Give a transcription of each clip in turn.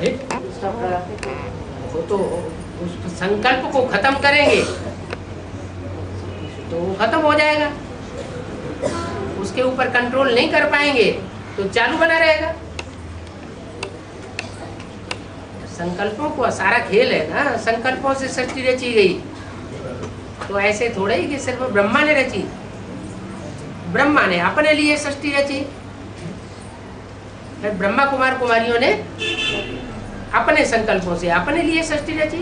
अरे वो तो उस संकल्प को खत्म करेंगे तो वो खत्म हो जाएगा। उसके ऊपर कंट्रोल नहीं कर पाएंगे तो चालू बना रहेगा। संकल्पों को सारा खेल है ना, संकल्पों से सृष्टि रची गई। तो ऐसे थोड़े ही कि सिर्फ ब्रह्मा ने रची, ब्रह्मा ने अपने लिए सृष्टि रची, फिर ब्रह्मा कुमार कुमारियों ने अपने संकल्पों से अपने लिए सृष्टि रची।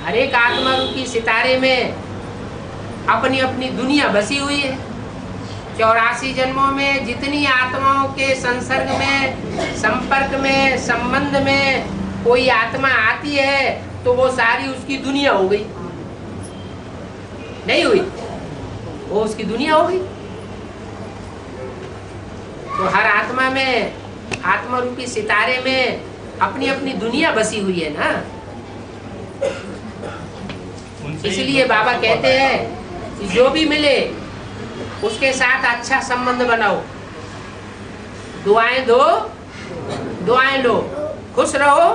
हर एक आत्मा रूपी सितारे में अपनी अपनी दुनिया बसी हुई है। 84 जन्मों में जितनी आत्माओं के संसर्ग में, संपर्क में, संबंध में कोई आत्मा आती है तो वो सारी उसकी दुनिया हो गई, नहीं हुई? वो उसकी दुनिया हो गई। तो हर आत्मा में, आत्मा रूपी सितारे में अपनी अपनी दुनिया बसी हुई है ना। इसलिए बाबा कहते हैं कि जो भी मिले उसके साथ अच्छा संबंध बनाओ, दुआएं दो, दुआएं लो, खुश रहो,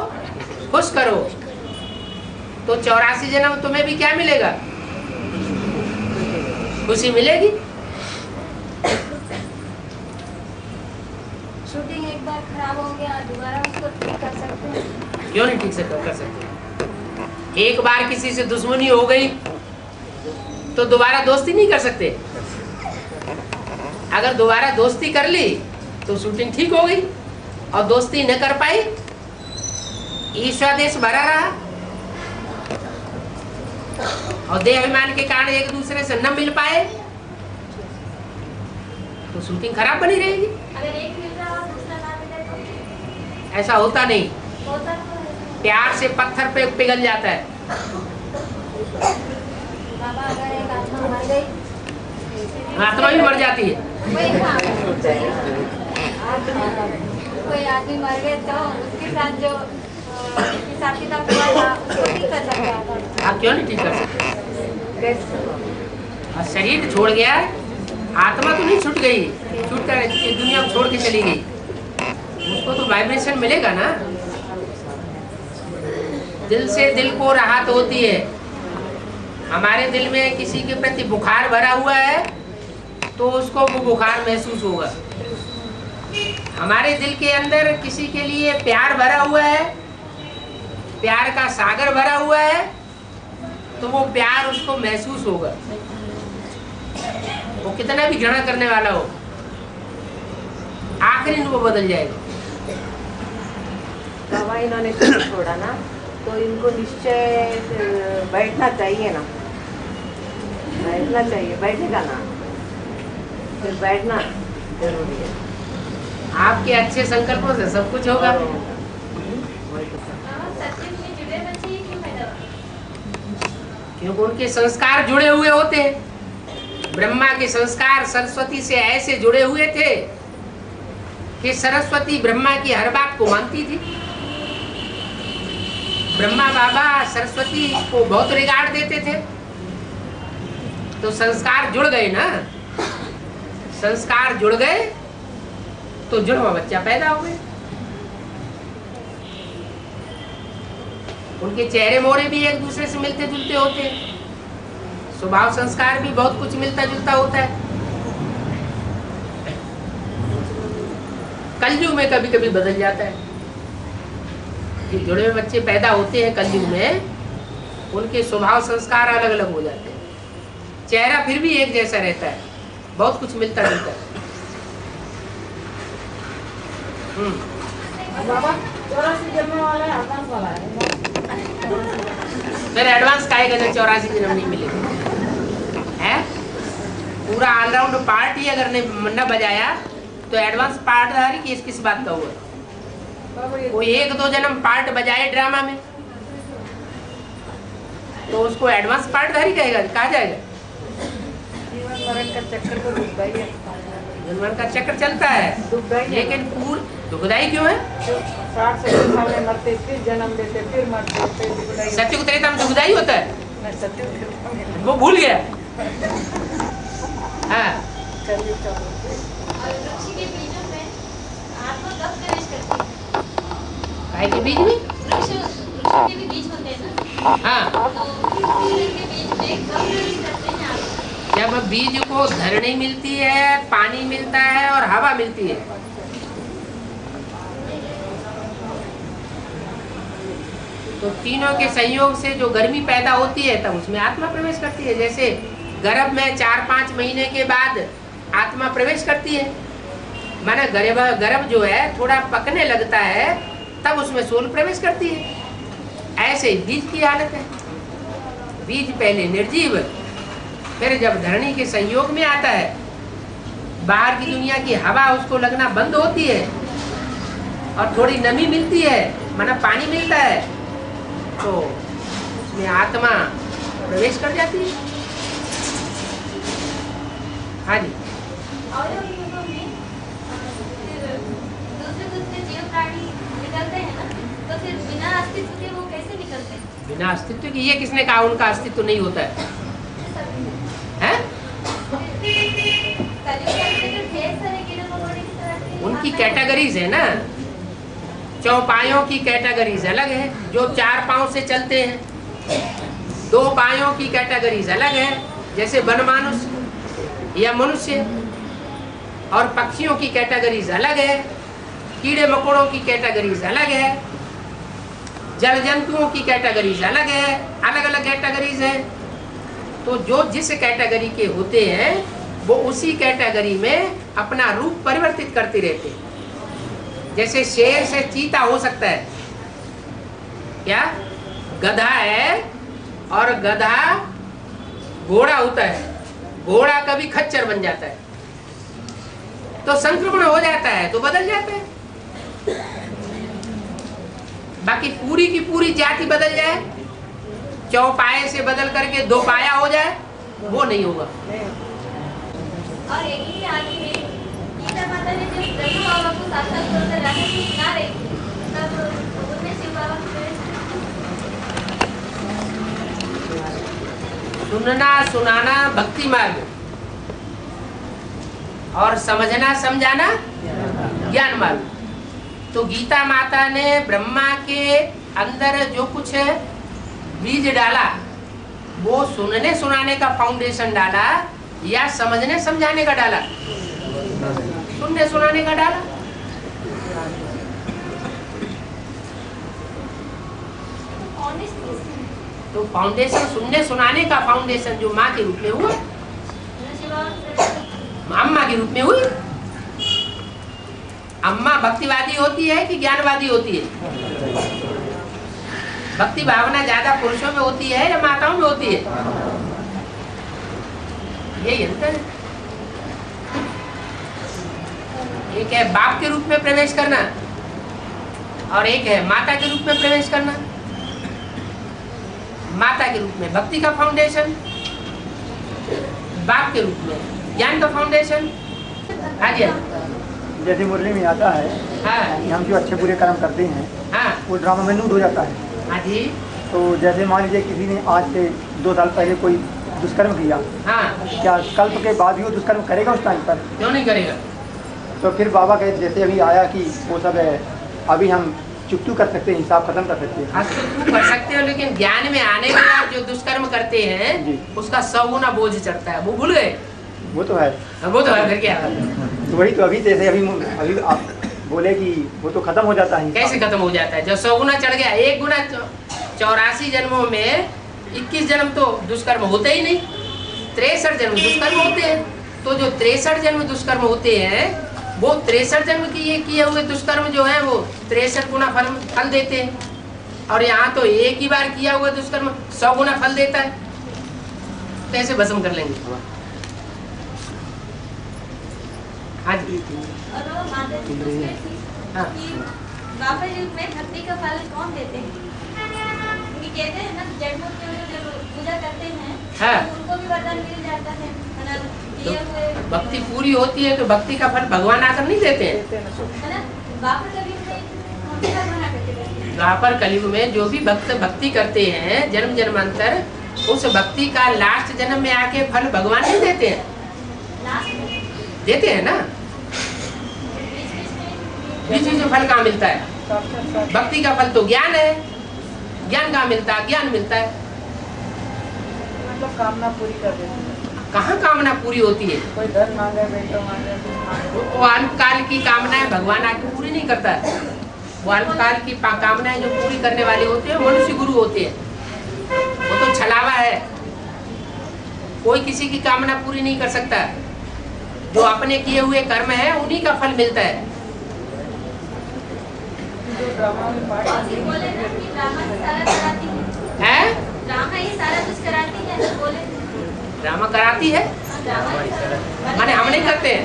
खुश करो। तो 84 जन्म तुम्हें भी क्या मिलेगा? खुशी मिलेगी। शूटिंग एक बार खराब हो गया, दोबारा उसको ठीक कर सकते हैं? क्यों नहीं ठीक से कर सकते? एक बार किसी से दुश्मनी हो गई तो दोबारा दोस्ती नहीं कर सकते। अगर दोबारा दोस्ती कर ली तो शूटिंग ठीक हो गई, और दोस्ती न कर पाई, ईर्ष्यादेश भरा रहा और देह अभिमान के कारण एक दूसरे से न मिल पाए तो शूटिंग खराब बनी रहेगी। अगर एक मिल रहा और दूसरा ना मिले तो? ऐसा होता नहीं। होता तो है। प्यार से पत्थर पे पिघल जाता है। बाबा अगर एक आत्मा मर गई, आत्मा भी मर जाती है। कोई आदमी मर गए तो उसके साथ जो उसके साथी का हुआ था उसको ठीक कर सकते हैं? आप क्यों नहीं ठीक कर सकते? और शरीर छोड़ गया, आत्मा तो नहीं छूट गई, छूट कर दुनिया को छोड़ के चली गई, उसको तो वाइब्रेशन मिलेगा ना। दिल से दिल को राहत होती है। हमारे दिल में किसी के प्रति बुखार भरा हुआ है तो उसको वो बुखार महसूस होगा। हमारे दिल के अंदर किसी के लिए प्यार भरा हुआ है, प्यार का सागर भरा हुआ है, तो वो प्यार उसको महसूस होगा। वो कितना भी घृणा करने वाला हो, आखिर इनको बदल जाएगा। बाबा इन्होंने छोड़ा ना, तो इनको निश्चय बैठना चाहिए ना, बैठना चाहिए, बैठेगा ना, फिर बैठना जरूरी है। आपके अच्छे संकल्पों से सब कुछ होगा। क्योंकि उनके संस्कार जुड़े हुए होते हैं। ब्रह्मा के संस्कार सरस्वती से ऐसे जुड़े हुए थे कि सरस्वती ब्रह्मा की हर बात को मानती थी। ब्रह्मा बाबा सरस्वती को बहुत रिगार्ड देते थे। तो संस्कार जुड़ गए ना, संस्कार जुड़ गए तो जुड़वा बच्चा पैदा हो गए। उनके चेहरे मोहरे भी एक दूसरे से मिलते जुलते होते हैं, स्वभाव संस्कार भी बहुत कुछ मिलता जुलता होता है। कलयुग में कभी कभी बदल जाता है। जुड़े हुए बच्चे पैदा होते हैं कलयुग में, उनके स्वभाव संस्कार अलग अलग हो जाते हैं, चेहरा फिर भी एक जैसा रहता है, बहुत कुछ मिलता जुलता है। फिर एडवांस काहेगा जब 84 जन्म नहीं मिलेगा है? पूरा ऑलराउंड पार्ट ही अगर न बजाया तो एडवांस पार्टधारी किस बात का हुआ? कोई 1-2 जन्म पार्ट बजाए ड्रामा में तो उसको एडवांस पार्टधारी कहेगा, कहा जाएगा? जीवन मरण का चक्कर तो दुखदाई है, जीवन का चक्र चलता है, लेकिन पूर्ण दुखदाई क्यों है? 60-70 साल में मरते, फिर जन्म देते, फिर मरते, फिर दुखदाई। सत्युग त्रेता में दुखदाई होता है, सत्युग वो भूल गया। हाँ, और वृक्ष के बीजों में आत्मा कब करे गाय के बीज में? वृक्ष के भी बीज होते हैं ना, हाँ, तो के बीज में कब प्रवेश करते हैं आप? जब बीज को धरनी मिलती है, पानी मिलता है और हवा मिलती है। तो तीनों के संयोग से जो गर्मी पैदा होती है तब उसमें आत्मा प्रवेश करती है। जैसे गर्भ में 4-5 महीने के बाद आत्मा प्रवेश करती है, माना गर्भ जो है थोड़ा पकने लगता है तब उसमें सोल प्रवेश करती है। ऐसे ही बीज की हालत है। बीज पहले निर्जीव, फिर जब धरणी के संयोग में आता है, बाहर की दुनिया की हवा उसको लगना बंद होती है और थोड़ी नमी मिलती है, माना पानी मिलता है, तो उसमें आत्मा प्रवेश कर जाती है। हाँ जी। और युगों में दूसरे जीव प्राणी निकलते हैं ना, तो फिर बिना अस्तित्व के वो कैसे निकलते हैं? बिना अस्तित्व की? ये किसने कहा उनका अस्तित्व नहीं होता है? हैं? उनकी कैटेगरीज है ना, चौपायों की कैटेगरीज अलग है। जो 4 पांव से चलते हैं, 2 पायों की कैटेगरीज अलग है, जैसे वनमानुष या मनुष्य, और पक्षियों की कैटेगरीज अलग है, कीड़े मकोड़ों की कैटेगरीज अलग है, जल जंतुओं की कैटेगरीज अलग है, अलग अलग कैटेगरीज है। तो जो जिस कैटेगरी के होते हैं वो उसी कैटेगरी में अपना रूप परिवर्तित करते रहते हैं। जैसे शेर से चीता हो सकता है क्या? गधा है और गधा घोड़ा होता है, घोड़ा कभी खच्चर बन जाता है, तो संक्रमण हो जाता है तो बदल जाता है। बाकी पूरी की पूरी जाति बदल जाए, चौपाए से बदल करके 2 पाया हो जाए, वो नहीं होगा। और एक ही आदमी में गीता माता ने जब ब्रह्मा बाबा को साक्षात करके राधा जी ना रही थी, तब उन्होंने शिव बाबा को सुनना सुनाना भक्ति मार्ग और समझना समझाना ज्ञान मार्ग। तो गीता माता ने ब्रह्मा के अंदर जो कुछ बीज डाला, वो सुनने सुनाने का फाउंडेशन डाला या समझने समझाने का डाला? सुनने सुनाने का डाला। तो फाउंडेशन सुनने सुनाने का फाउंडेशन जो माँ के रूप में हुआ, अम्मा के रूप में हुई। अम्मा भक्तिवादी होती है कि ज्ञानवादी होती है? भक्ति भावना ज्यादा पुरुषों में होती है या माताओं में होती है? यही अंतर है। एक है बाप के रूप में प्रवेश करना और एक है माता के रूप में प्रवेश करना। माता के रूप में भक्ति का फाउंडेशन, बाप के रूप में ज्ञान का फाउंडेशन। हाँ जी। जैसे मुरली में आता है हाँ कि हम जो अच्छे बुरे कर्म करते हैं हाँ वो ड्रामा में नूड हो जाता है। हाँ जी। तो जैसे मान लीजिए किसी ने आज से 2 साल पहले कोई दुष्कर्म किया, हाँ, क्या कल्प के बाद भी वो दुष्कर्म करेगा उस टाइम पर? क्यों नहीं करेगा? तो फिर बाबा कहते जैसे अभी आया कि वो सब है, अभी हम चुप कर सकते हैं, हिसाब खत्म कर सकते हैं। अस्तित्व कर सकते हो, लेकिन ज्ञान में आने के बाद जो दुष्कर्म करते हैं उसका 100 गुना बोझ चढ़ता है। वो भूल गए? वो तो है, वो तो है। फिर क्या? तो वही तो अभी जैसे अभी आप बोले कि वो तो खत्म हो जाता है। कैसे खत्म हो जाता है? जब 100 गुना चढ़ गया, 1 गुना 84 जन्मों में 21 जन्म तो दुष्कर्म होते ही नहीं, 63 जन्म दुष्कर्म होते हैं। तो जो 63 जन्म दुष्कर्म होते हैं वो 63 जन्म की ये किए हुए दुष्कर्म जो है वो 63 गुना फल देते हैं। और यहाँ तो एक ही बार किया हुआ दुष्कर्म 100 गुना फल देता है। कैसे भस्म कर लेंगे? हाँ जी। और वो माता जी पूछ रही थी कि बाबा युग में भक्ति का फल कौन देते हैं? क्योंकि कहते हैं ना जन्मों के जब पूजा करते हैं हाँ। तो उनको भी वरदान मिल जाता है ना, दिए हुए भक्ति पूरी होती है तो भक्ति का फल भगवान आकर नहीं देते हैं, है ना। द्वापर कलयुग में कौन सा बना करते हैं? द्वापर कलयुग में जो भी भक्त भक्ति करते हैं जन्म जन्मांतर, उस भक्ति का लास्ट जन्म में आके फल भगवान नहीं देते हैं? लास्ट में देते हैं ना। बीच बीच में बीच से फल कहाँ मिलता है? भक्ति का फल तो ज्ञान है। ज्ञान कहाँ मिलता है? ज्ञान मिलता है। मतलब कामना पूरी कर देते हैं। कहाँ कामना पूरी होती है? कोई धन मांगे, बेटो मांगे, कुछ मांगे। वो अल्पकाल की कामनाएं भगवान आके पूरी नहीं करता है। वो अल्पकाल की कामनाएं जो पूरी करने वाले होते हैं मनुष्य गुरु होते हैं। वो तो छलावा है, कोई किसी की कामना पूरी नहीं कर सकता। जो अपने किए हुए कर्म है उन्हीं का फल मिलता है। जो ड्रामा में पार्ट बोले ना कि ड्रामा से सारा कराती है। हैं? ड्रामा ही सारा कुछ कराती है, बोले ड्रामा कराती है, ड्रामा माने हम नहीं करते हैं।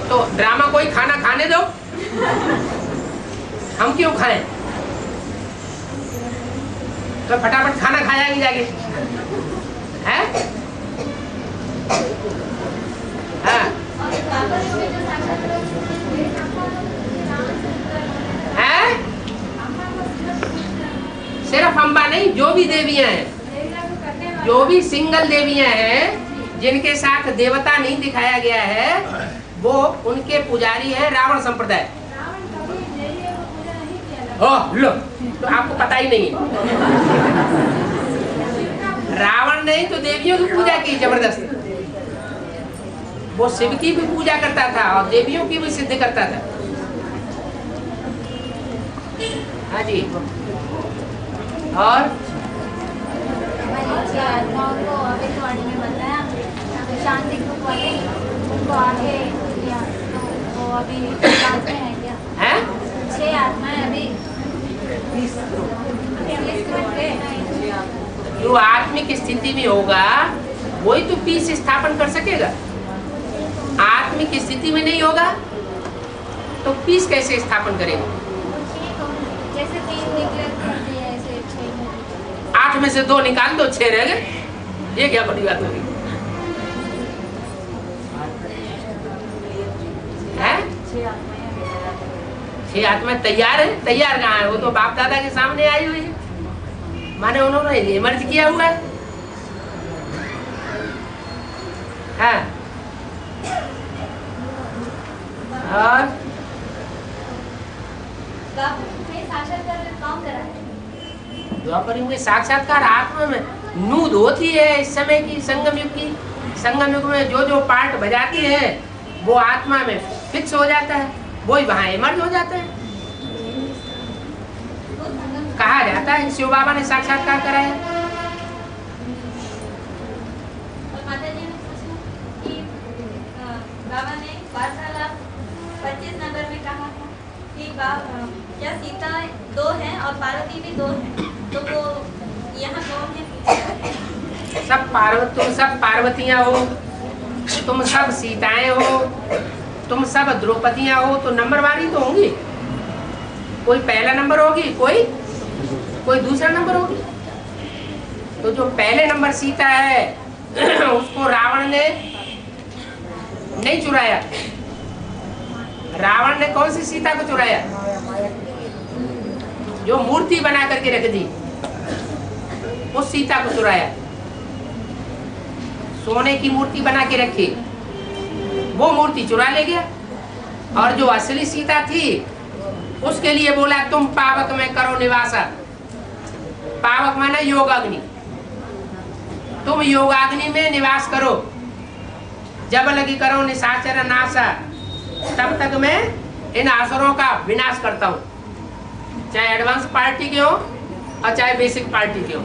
तो ड्रामा कोई खाना खाने दो, हम क्यों खाएं? तो फटाफट खाना खा जाएगी जाके, हैं? हाँ, हैं? सिर्फ अम्बा नहीं, जो भी देवियां हैं, जो भी सिंगल देवियां हैं जिनके साथ देवता नहीं दिखाया गया है, वो उनके पुजारी हैं रावण संप्रदाय। ओह लो, तो आपको पता ही नहीं है। रावण नहीं तो देवियों की पूजा की जबरदस्त। वो शिव की भी पूजा करता था और देवियों की भी सिद्ध करता था। हाँ जी। और आत्माओं को अभिवाणी में बताया, शांति ग्रुप वाले उनको आगे लिया, तो वो अभी क्लास में है क्या? हैं? 6 आत्माएं अभी 20 ग्रुप पे। जो आत्मिक स्थिति में होगा वही तो पीस स्थापन कर सकेगा। आत्मिक स्थिति में नहीं होगा तो पीस कैसे स्थापन करेगा? जैसे 3 निकले ऐसे 6 8 में से 2 निकाल दो, 6 रह गए। ये क्या बड़ी बात होगी? हैं? 6 आत्माएं तैयार है। तैयार कहाँ है? वो तो बाप दादा के सामने आई हुई है, माने उन्होंने इमर्ज किया हुआ है। हाँ। और द्वापर युग में साक्षात्कार आत्मा में नूद होती है। इस समय की संगम युग की, संगम युग में जो जो पार्ट बजाती है वो आत्मा में फिक्स हो जाता है, वही वहां इमर्ज हो जाता है। कहा जाता है शिव बाबा ने साक्षात्कार कराया। और माता जी ने पूछा कि बाबा ने वार्तालाप 25 नंबर में कहा था कि क्या सीता 2 हैं और पार्वती भी 2 हैं, तो वो यहाँ कौन है? तुम सब पार्वतियां हो, तुम सब सीताएं हो, तुम सब द्रौपदियां हो, तो नंबर वारी तो होंगी। कोई पहला नंबर होगी, कोई दूसरा नंबर होगी। तो जो पहले नंबर सीता है उसको रावण ने नहीं चुराया। रावण ने कौन सी सीता को चुराया? जो मूर्ति बना करके रख दी, उस सीता को चुराया। सोने की मूर्ति बना के रखी, वो मूर्ति चुरा ले गया। और जो असली सीता थी उसके लिए बोला तुम पावक में करो निवासा। पावक माना योगाग्नि, तुम योगाग्नि में निवास करो। जब लगी करो निशाचर नाशा, तब तक मैं इन असुरों का विनाश करता हूँ, चाहे एडवांस पार्टी के हो और चाहे बेसिक पार्टी के हो।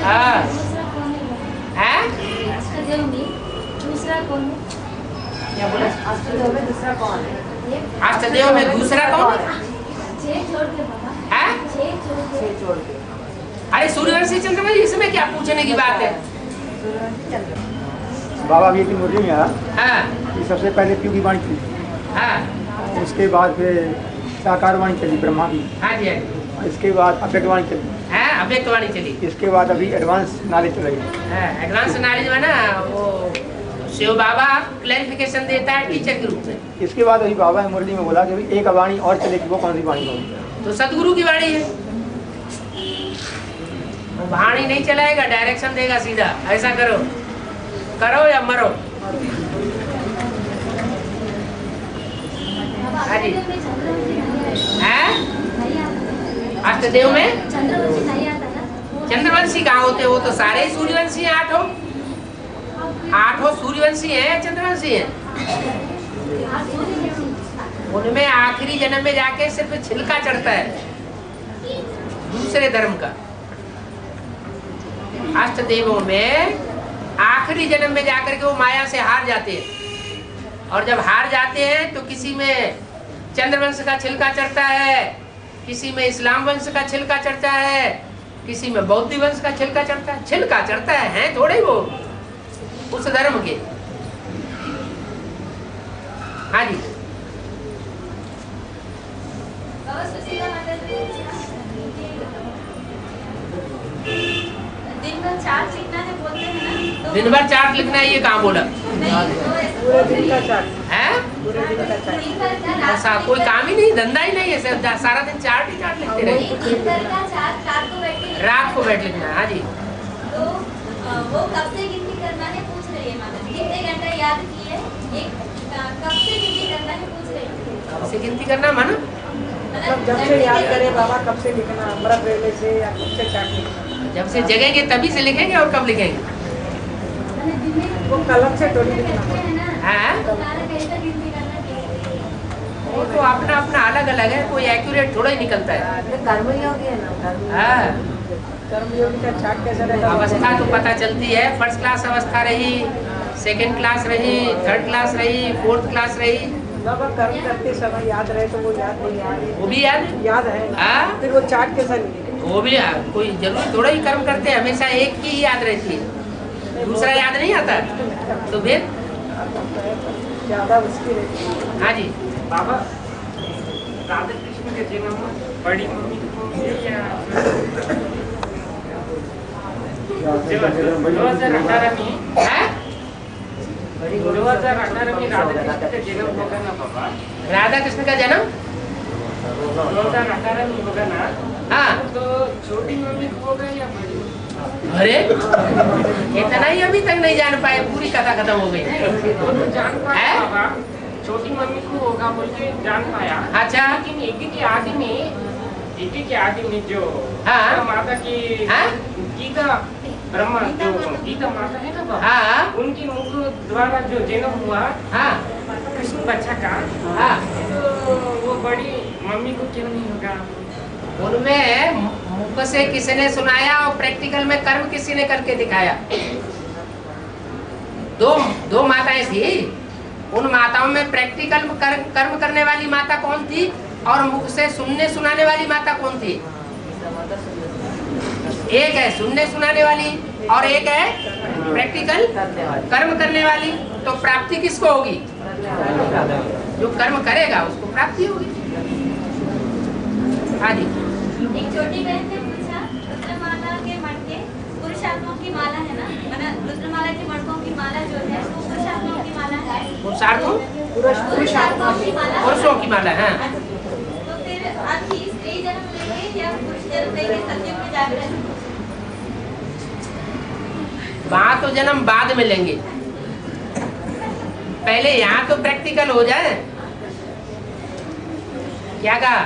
हाँ, दूसरा कौन है? क्या बोला? अष्टदेव में दूसरा कौन है? अष्टदेव में दूसरा कौन है? 6 छोड़ के बाबा, हैं? 6 छोड़ के। 6 छोड़ के। अरे सूर्यवंशी चंद्रमा जी, इसमें क्या पूछने की बात है? बाबा भी एक दिन मुरली में आया हाँ कि सबसे पहले पीयू की वाणी चली, हाँ उसके बाद फिर साकार वाणी चली ब्रह्मा की, हाँ जी, हाँ जी। और इसके बाद अव्यक्त वाणी चली, हाँ अव्यक्त वाणी चली। इसके बाद अभी एडवांस नॉलेज चल रही है। हाँ, एडवांस नॉलेज में ना वो शिव बाबा क्लैरिफिकेशन देता है टीचर के रूप में। इसके बाद अभी बाबा ने मुरली में बोला कि अभी एक वाणी और चलेगी, वो कौन सी वाणी होगी? तो सदगुरु की वाणी है। वो वाणी नहीं चलाएगा, डायरेक्शन देगा सीधा, ऐसा करो करो या मरो। हाँ जी, हैं? अष्टदेव में चंद्रवंशी कहाँ होते? वो तो सारे ही सूर्यवंशी हैं, आठों सूर्यवंशी हैं, चंद्रवंशी हैं। उनमें आखिरी जन्म में जाके सिर्फ छिलका चढ़ता है दूसरे धर्म का। अष्टदेवों में आखिरी जन्म में जाकर के वो माया से हार जाते हैं, और जब हार जाते हैं तो किसी में चंद्रवंश का छिलका चढ़ता है, किसी में इस्लाम वंश का छिलका चढ़ता है, किसी में बौद्ध वंश का छिलका चढ़ता है। छिलका चढ़ता है थोड़े वो उस धर्म के। हाँ जी, दिन भर चार्ट लिखना है बोलते हैं ना, तो दिन भर चार्ट लिखना है, ये कहाँ बोला पूरे दिन का चार्ट, है? पूरे दिन का चार्ट। दिन भर का ऐसा कोई काम ही नहीं, धंधा ही नहीं है, सिर्फ सारा दिन चार्ट ही चार्ट लिखते रहे। दिन भर का चार्ट रात को बैठ लिखना है। हाँ जी, तो वो कब से गिनती करना है पूछ रही है माता जी। कितने घंटे याद किए, एक कब से गिनती करना है पूछ रही है। कब से गिनती करना माना? मतलब जब से याद करे बाबा कब से लिखना, अमृत वेले से या कब से चार्ट लिखना। जब से जगेंगे तभी से लिखेंगे, और कब लिखेंगे? वो कलम से थोड़ी लिखना। हैं? वो तो अपना अपना अलग अलग है, कोई एक्यूरेट थोड़ा ही निकलता है। कर्मयोगी है ना, हाँ, कर्मयोगी का चार्ट कैसा रहता है? अवस्था तो पता चलती है। फर्स्ट क्लास अवस्था रही, सेकंड क्लास रही, थर्ड क्लास रही, फोर्थ क्लास रही। बाबा कर्म करते समय याद रहे तो वो याद नहीं आ रही, वो भी याद है। हाँ? फिर वो चार्ट कैसा लिखे? वो भी कोई जरूरी थोड़ा ही कर्म करते हैं, हमेशा एक ही याद रहती है, दूसरा याद नहीं आता। तो फिर ज्यादा उसकी रहती है। हाँ जी, बाबा राधा कृष्ण के जन्म बड़ी मम्मी को या 2018 में है? 2018 में राधा कृष्ण का जन्म होगा ना बाबा? राधा कृष्ण का जन्म 2018 में होगा ना, हाँ। तो छोटी मम्मी को होगा या बड़ी? अरे इतना ही अभी तक नहीं जान पाए, पूरी कथा खत्म हो गई। वो तो जान है? पाया बाबा, छोटी मम्मी को होगा बोल के जान पाया। अच्छा। लेकिन एक के आदि में जो हाँ। माता की हाँ? गीता ब्रह्मा जो गीता माता है ना बाबा, हाँ उनके मुख द्वारा जो जन्म हुआ हाँ कृष्ण बच्चा का, हाँ, तो वो बड़ी मम्मी को क्यों नहीं होगा? उनमें मुख से किसी ने सुनाया और प्रैक्टिकल में कर्म किसी ने करके दिखाया। दो माताएं थी, उन माताओं में प्रैक्टिकल कर्म करने वाली माता कौन थी, और मुख से सुनने सुनाने वाली माता कौन थी? एक है सुनने सुनाने वाली और एक है प्रैक्टिकल कर्म करने वाली। तो प्राप्ति किसको होगी? जो कर्म करेगा उसको प्राप्ति होगी। हाँ जी, एक छोटी बहन ने पूछा, रुद्रमाला के मटके पुरुषात्माओं की माला है ना, मतलब रुद्रमाला के मटकों की माला जो है वो पुरुषात्माओं की माला है। पुरुषात्माओं की माला, पुरुषों की माला है। तो फिर अभी स्त्री जन्म लेंगे या पुरुष जन्म लेंगे सतयुग में जाकर? वहाँ तो जन्म बाद में लेंगे, पहले यहाँ तो प्रैक्टिकल हो जाए। क्या कहा?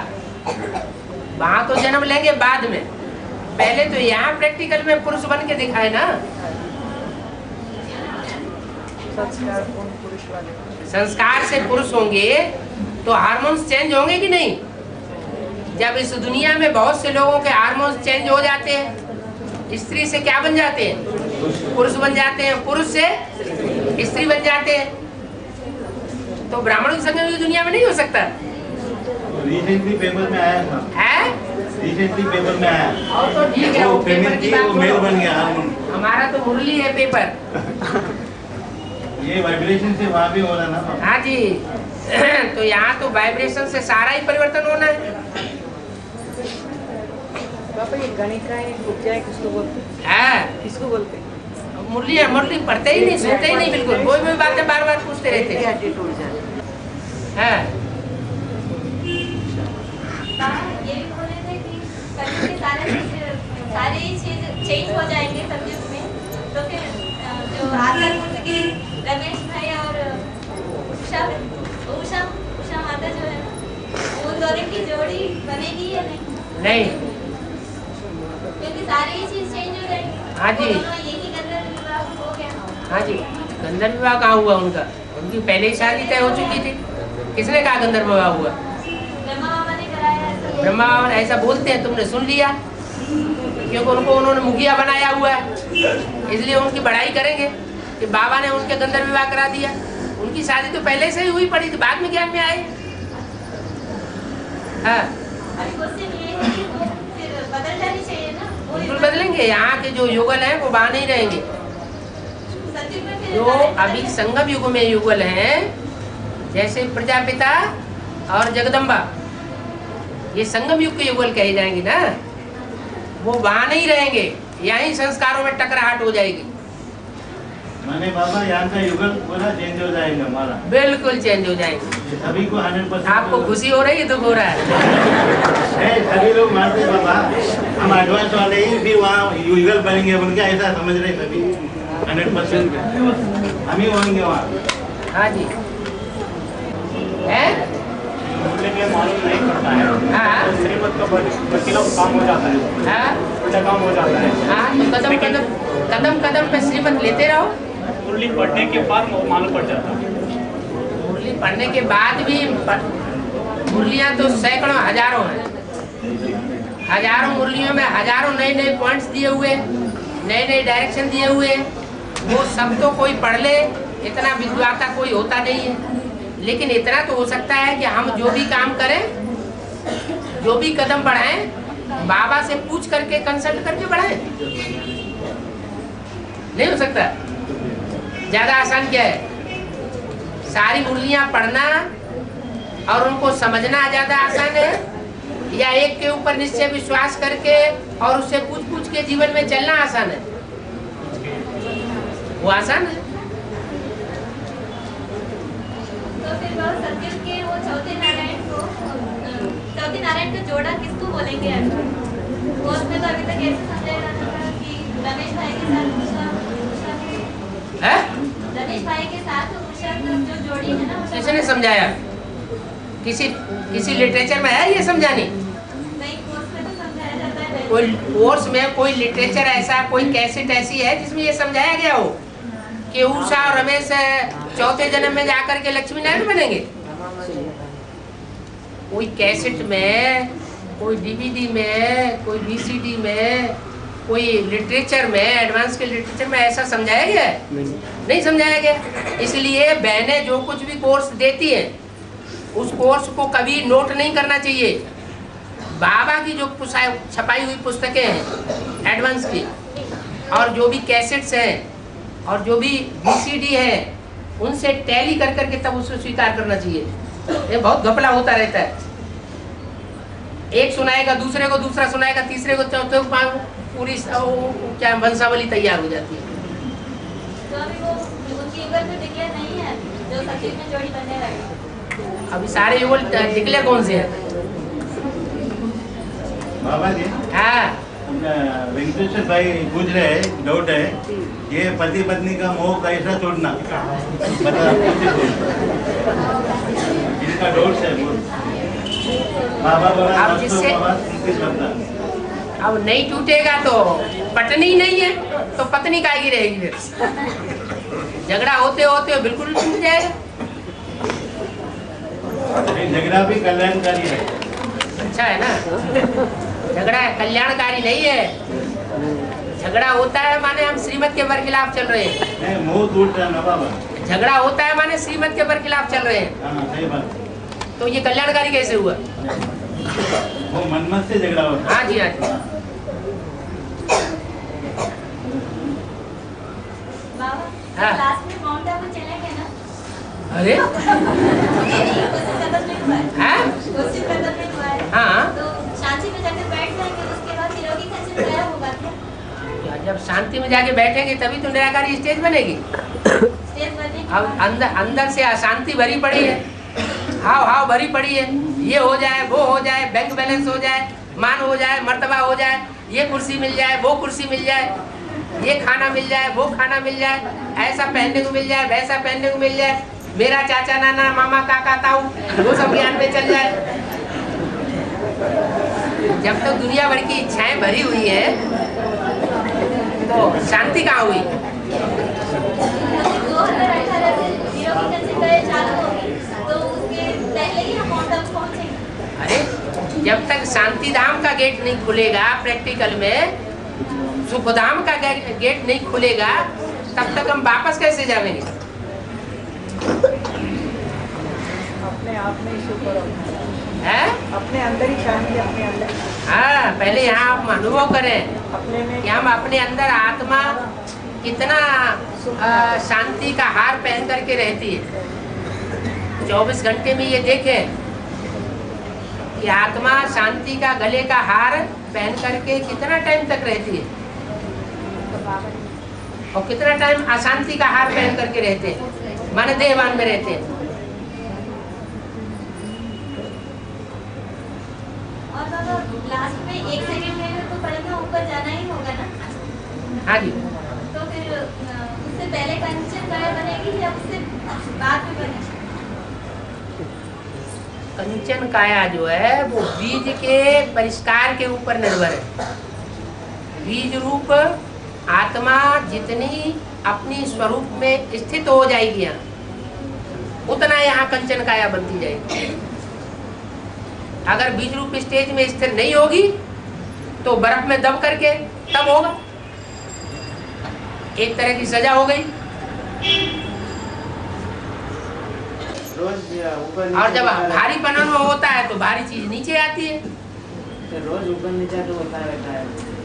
वहाँ तो जन्म लेंगे बाद में, पहले तो यहाँ प्रैक्टिकल में पुरुष बन के दिखाए ना। संस्कार से पुरुष होंगे तो हार्मोन्स चेंज होंगे कि नहीं? जब इस दुनिया में बहुत से लोगों के हार्मोन्स चेंज हो जाते हैं, स्त्री से क्या बन जाते हैं? पुरुष बन जाते हैं, पुरुष से स्त्री बन जाते हैं। तो ब्राह्मणों की संगम इस दुनिया में नहीं हो सकता रिसेंटली पेपर में आया था, है? रिसेंटली पेपर में आया। और तो ठीक है, वो वो पेपर पेमेंट की की बात वो मेल छोड़ो। बन गया हार्मोन। हमारा तो मुरली है पेपर। ये वाइब्रेशन से वहाँ भी हो रहा ना। हाँ जी, तो यहाँ तो वाइब्रेशन से सारा ही परिवर्तन होना है। बाबा ये गणित का एक उपजा है, किसको बोलते हैं? है किसको बोलते हैं? मुरली है, मुरली पढ़ते ही नहीं, सुनते ही नहीं, बिल्कुल वही बातें बार बार पूछते रहते हैं। एटीट्यूड जाए। है ये भी बोल रहे थे कि कलयुग के सारे ही चीज चेंज हो जाएंगे सतयुग में, तो फिर जो जो आधार मूर्ति की रमेश भाई और उषा माता जो है ना, उन दोनों की जोड़ी बनेगी या नहीं? नहीं। क्योंकि सारी ही चीज चेंज हो जाएगी। हाँ जी। वो दोनों यही गंधर्व विवाह हो गया। हाँ जी, गंधर्व विवाह कहाँ हुआ उनका? उनकी पहले ही शादी तय हो चुकी थी। किसने कहा गंधर्व विवाह हुआ? ब्रह्मा बाबा ने कराया ऐसा। ब्रह्मा बाबा ऐसा बोलते हैं, तुमने सुन लिया, क्योंकि उनको उन्होंने मुखिया बनाया हुआ है, इसलिए उनकी बड़ाई करेंगे कि बाबा ने उनके गंधर्व विवाह करा दिया। उनकी शादी तो पहले से ही हुई पड़ी थी, बाद में ज्ञान में आए। हाँ, अभी क्वेश्चन ये है कि वो फिर बदल जानी चाहिए ना? वो बिल्कुल बदलेंगे। यहाँ के जो युगल हैं वो वहाँ नहीं रहेंगे। सचिव में फिर जो अभी संगम युग में युगल हैं, जैसे प्रजापिता और जगदम्बा, ये संगम युग के युगल कहे जाएंगे ना, वो वहाँ नहीं रहेंगे, यहीं संस्कारों में टकराहट हो जाएगी। माने बाबा यहाँ का युगल पूरा चेंज हो जाएगा हमारा, बिल्कुल चेंज हो जाएगी। सभी को 100%। आपको खुशी हो रही है, दुख हो रहा है? सभी लोग मानते बाबा, हम एडवांस वाले ही फिर वहाँ युगल बनेंगे बोल के ऐसा समझ रहे सभी 100%। हम ही होंगे वहाँ। हाँ जी। है? मालूम नहीं पड़ता है। हाँ। श्रीमत का वकीलों काम हो जाता है। हाँ। उल्टा काम हो जाता है। हाँ, तो कदम कदम पे श्रीमत लेते रहो। मुरली पढ़ने के बाद मालूम पड़ जाता है। मुरली पढ़ने के बाद भी मुरलियाँ तो सैकड़ों हजारों हैं, हजारों मुरलियों में हजारों नए नए पॉइंट्स दिए हुए, नए नए डायरेक्शन दिए हुए। वो सब तो कोई पढ़ ले, इतना विद्वाता कोई होता नहीं है, लेकिन इतना तो हो सकता है कि हम जो भी काम करें, जो भी कदम बढ़ाएं, बाबा से पूछ करके कंसल्ट करके बढ़ाएं। नहीं हो सकता? ज्यादा आसान क्या है? सारी मुरलियां पढ़ना और उनको समझना ज्यादा आसान है, या एक के ऊपर निश्चय विश्वास करके और उससे पूछ पूछ के जीवन में चलना आसान है? वो आसान है। तो फिर वो सचिव के वो चौथे नारायण का जोड़ा किसको बोलेंगे? वो उसमें तो अभी तक ऐसे समझाया जाता था कि रमेश भाई के साथ उषा है? रमेश भाई के साथ उषा जो जोड़ी है ना, किसने समझाया? किसी लिटरेचर में है ये समझानी? नहीं, कोर्स में तो समझाया जाता है। कोई कोर्स में कोई लिटरेचर ऐसा, कोई कैसेट ऐसी है जिसमें ये समझाया गया हो कि उषा और रमेश चौथे जन्म में जाकर के लक्ष्मी नारायण बनेंगे? कोई कैसेट में, कोई डीवीडी में, कोई वीसीडी में, कोई लिटरेचर में, एडवांस के लिटरेचर में ऐसा समझाया गया है? नहीं समझाया गया। इसलिए बहनें जो कुछ भी कोर्स देती हैं, उस कोर्स को कभी नोट नहीं करना चाहिए। बाबा की जो छपाई हुई पुस्तकें हैं एडवांस की, और जो भी कैसेट्स हैं, और जो भी वीसीडी है, उनसे टैली कर करके तब उसको स्वीकार करना चाहिए। ये बहुत घपला होता रहता है। एक सुनाएगा, दूसरे को दूसरा सुनाएगा, तीसरे को चौथे को, पूरी क्या वंशावली तैयार हो जाती है। तो अभी वो उनकी युगल तो डिक्लेयर नहीं है जो सचिव में जोड़ी बनने लगी। अभी सारे युगल डिक्लेयर कौन से हैं? बाबा जी, हाँ, वेंकटेश्वर भाई पूछ रहे हैं, डाउट है, ये पति पत्नी का मोह कैसा छोड़ना, बता। इनका डाउट है बाबा बोला। अब जिससे अब नहीं टूटेगा तो पत्नी नहीं है तो पत्नी काहेगी रहेगी? फिर झगड़ा होते होते बिल्कुल टूट जाएगा। झगड़ा भी कल्याणकारी है। अच्छा है ना, झगड़ा कल्याणकारी नहीं है। झगड़ा होता है माने हम श्रीमत के बरखिलाफ चल रहे हैं। नहीं, मुंह टूट रहा है ना बाबा। झगड़ा होता है माने श्रीमत के बरखिलाफ चल रहे हैं। हाँ, सही बात। तो ये कल्याणकारी कैसे हुआ? वो मनमत से झगड़ा होता है। हाँ जी, हाँ जी। बाबा, हाँ। लास्ट में माउंट आबू चलेंगे ना? अरे क्वेश्चन खत्म नहीं हुआ है। हाँ? क्वेश्चन खत्म नहीं हुआ है। हाँ। तो शांति में जाकर बैठ जाएंगे, उसके बाद निरोगी खंजर गायब होगा क्या? जब शांति में जाके बैठेंगे तभी तो निराकारी स्टेज बनेगी। स्टेज बनने के अब बाद अंदर से अशांति भरी पड़ी है, हाव भरी पड़ी है। ये हो जाए, वो हो जाए, बैंक बैलेंस हो जाए, मान हो जाए, मर्तबा हो जाए, ये कुर्सी मिल जाए, वो कुर्सी मिल जाए, ये खाना मिल जाए, वो खाना मिल जाए, ऐसा पहनने को मिल जाए, वैसा पहनने को मिल जाए, मेरा चाचा नाना मामा काका ताऊ वो सब ज्ञान में चल जाए। जब तक दुनिया भर की इच्छाएं भरी हुई है तो शांति कहाँ हुई? 2018 से जीरो की जनसंख्या चालू होगी तो उसके पहले ही हम मॉडल पहुंचेंगे। अरे जब तक शांति धाम का गेट नहीं खुलेगा प्रैक्टिकल में, सुखधाम का गेट नहीं खुलेगा, तब तक हम वापस कैसे जाएंगे? अपने आप में ही सुख और है? अपने अंदर ही शांति, अपने अंदर। हाँ, पहले यहाँ आप अनुभव करें अपने में कि हम अपने अंदर आत्मा कितना शांति का हार पहन करके रहती है। 24 घंटे में ये देखें कि आत्मा शांति का गले का हार पहन करके कितना टाइम तक रहती है और कितना टाइम अशांति का हार पहन करके रहते हैं, मन देहवान में रहते हैं। और बाबा लास्ट में 1 सेकंड में तो परंतु ऊपर जाना ही होगा ना? हाँ जी। तो फिर उससे पहले कंचन काया बनेगी या उससे बाद में बनेगी? कंचन काया जो है वो बीज के परिष्कार के ऊपर निर्भर है। बीज रूप आत्मा जितनी अपनी स्वरूप में स्थित हो जाएगी यहाँ, उतना यहाँ कंचन काया बनती जाएगी। अगर बीज रूप स्टेज में स्थिर नहीं होगी तो बर्फ में दब करके तब होगा, एक तरह की सजा हो गई। रोज और जब भारी पनन होता है तो भारी चीज नीचे आती है। रोज ऊपर नीचे तो होता रहता है।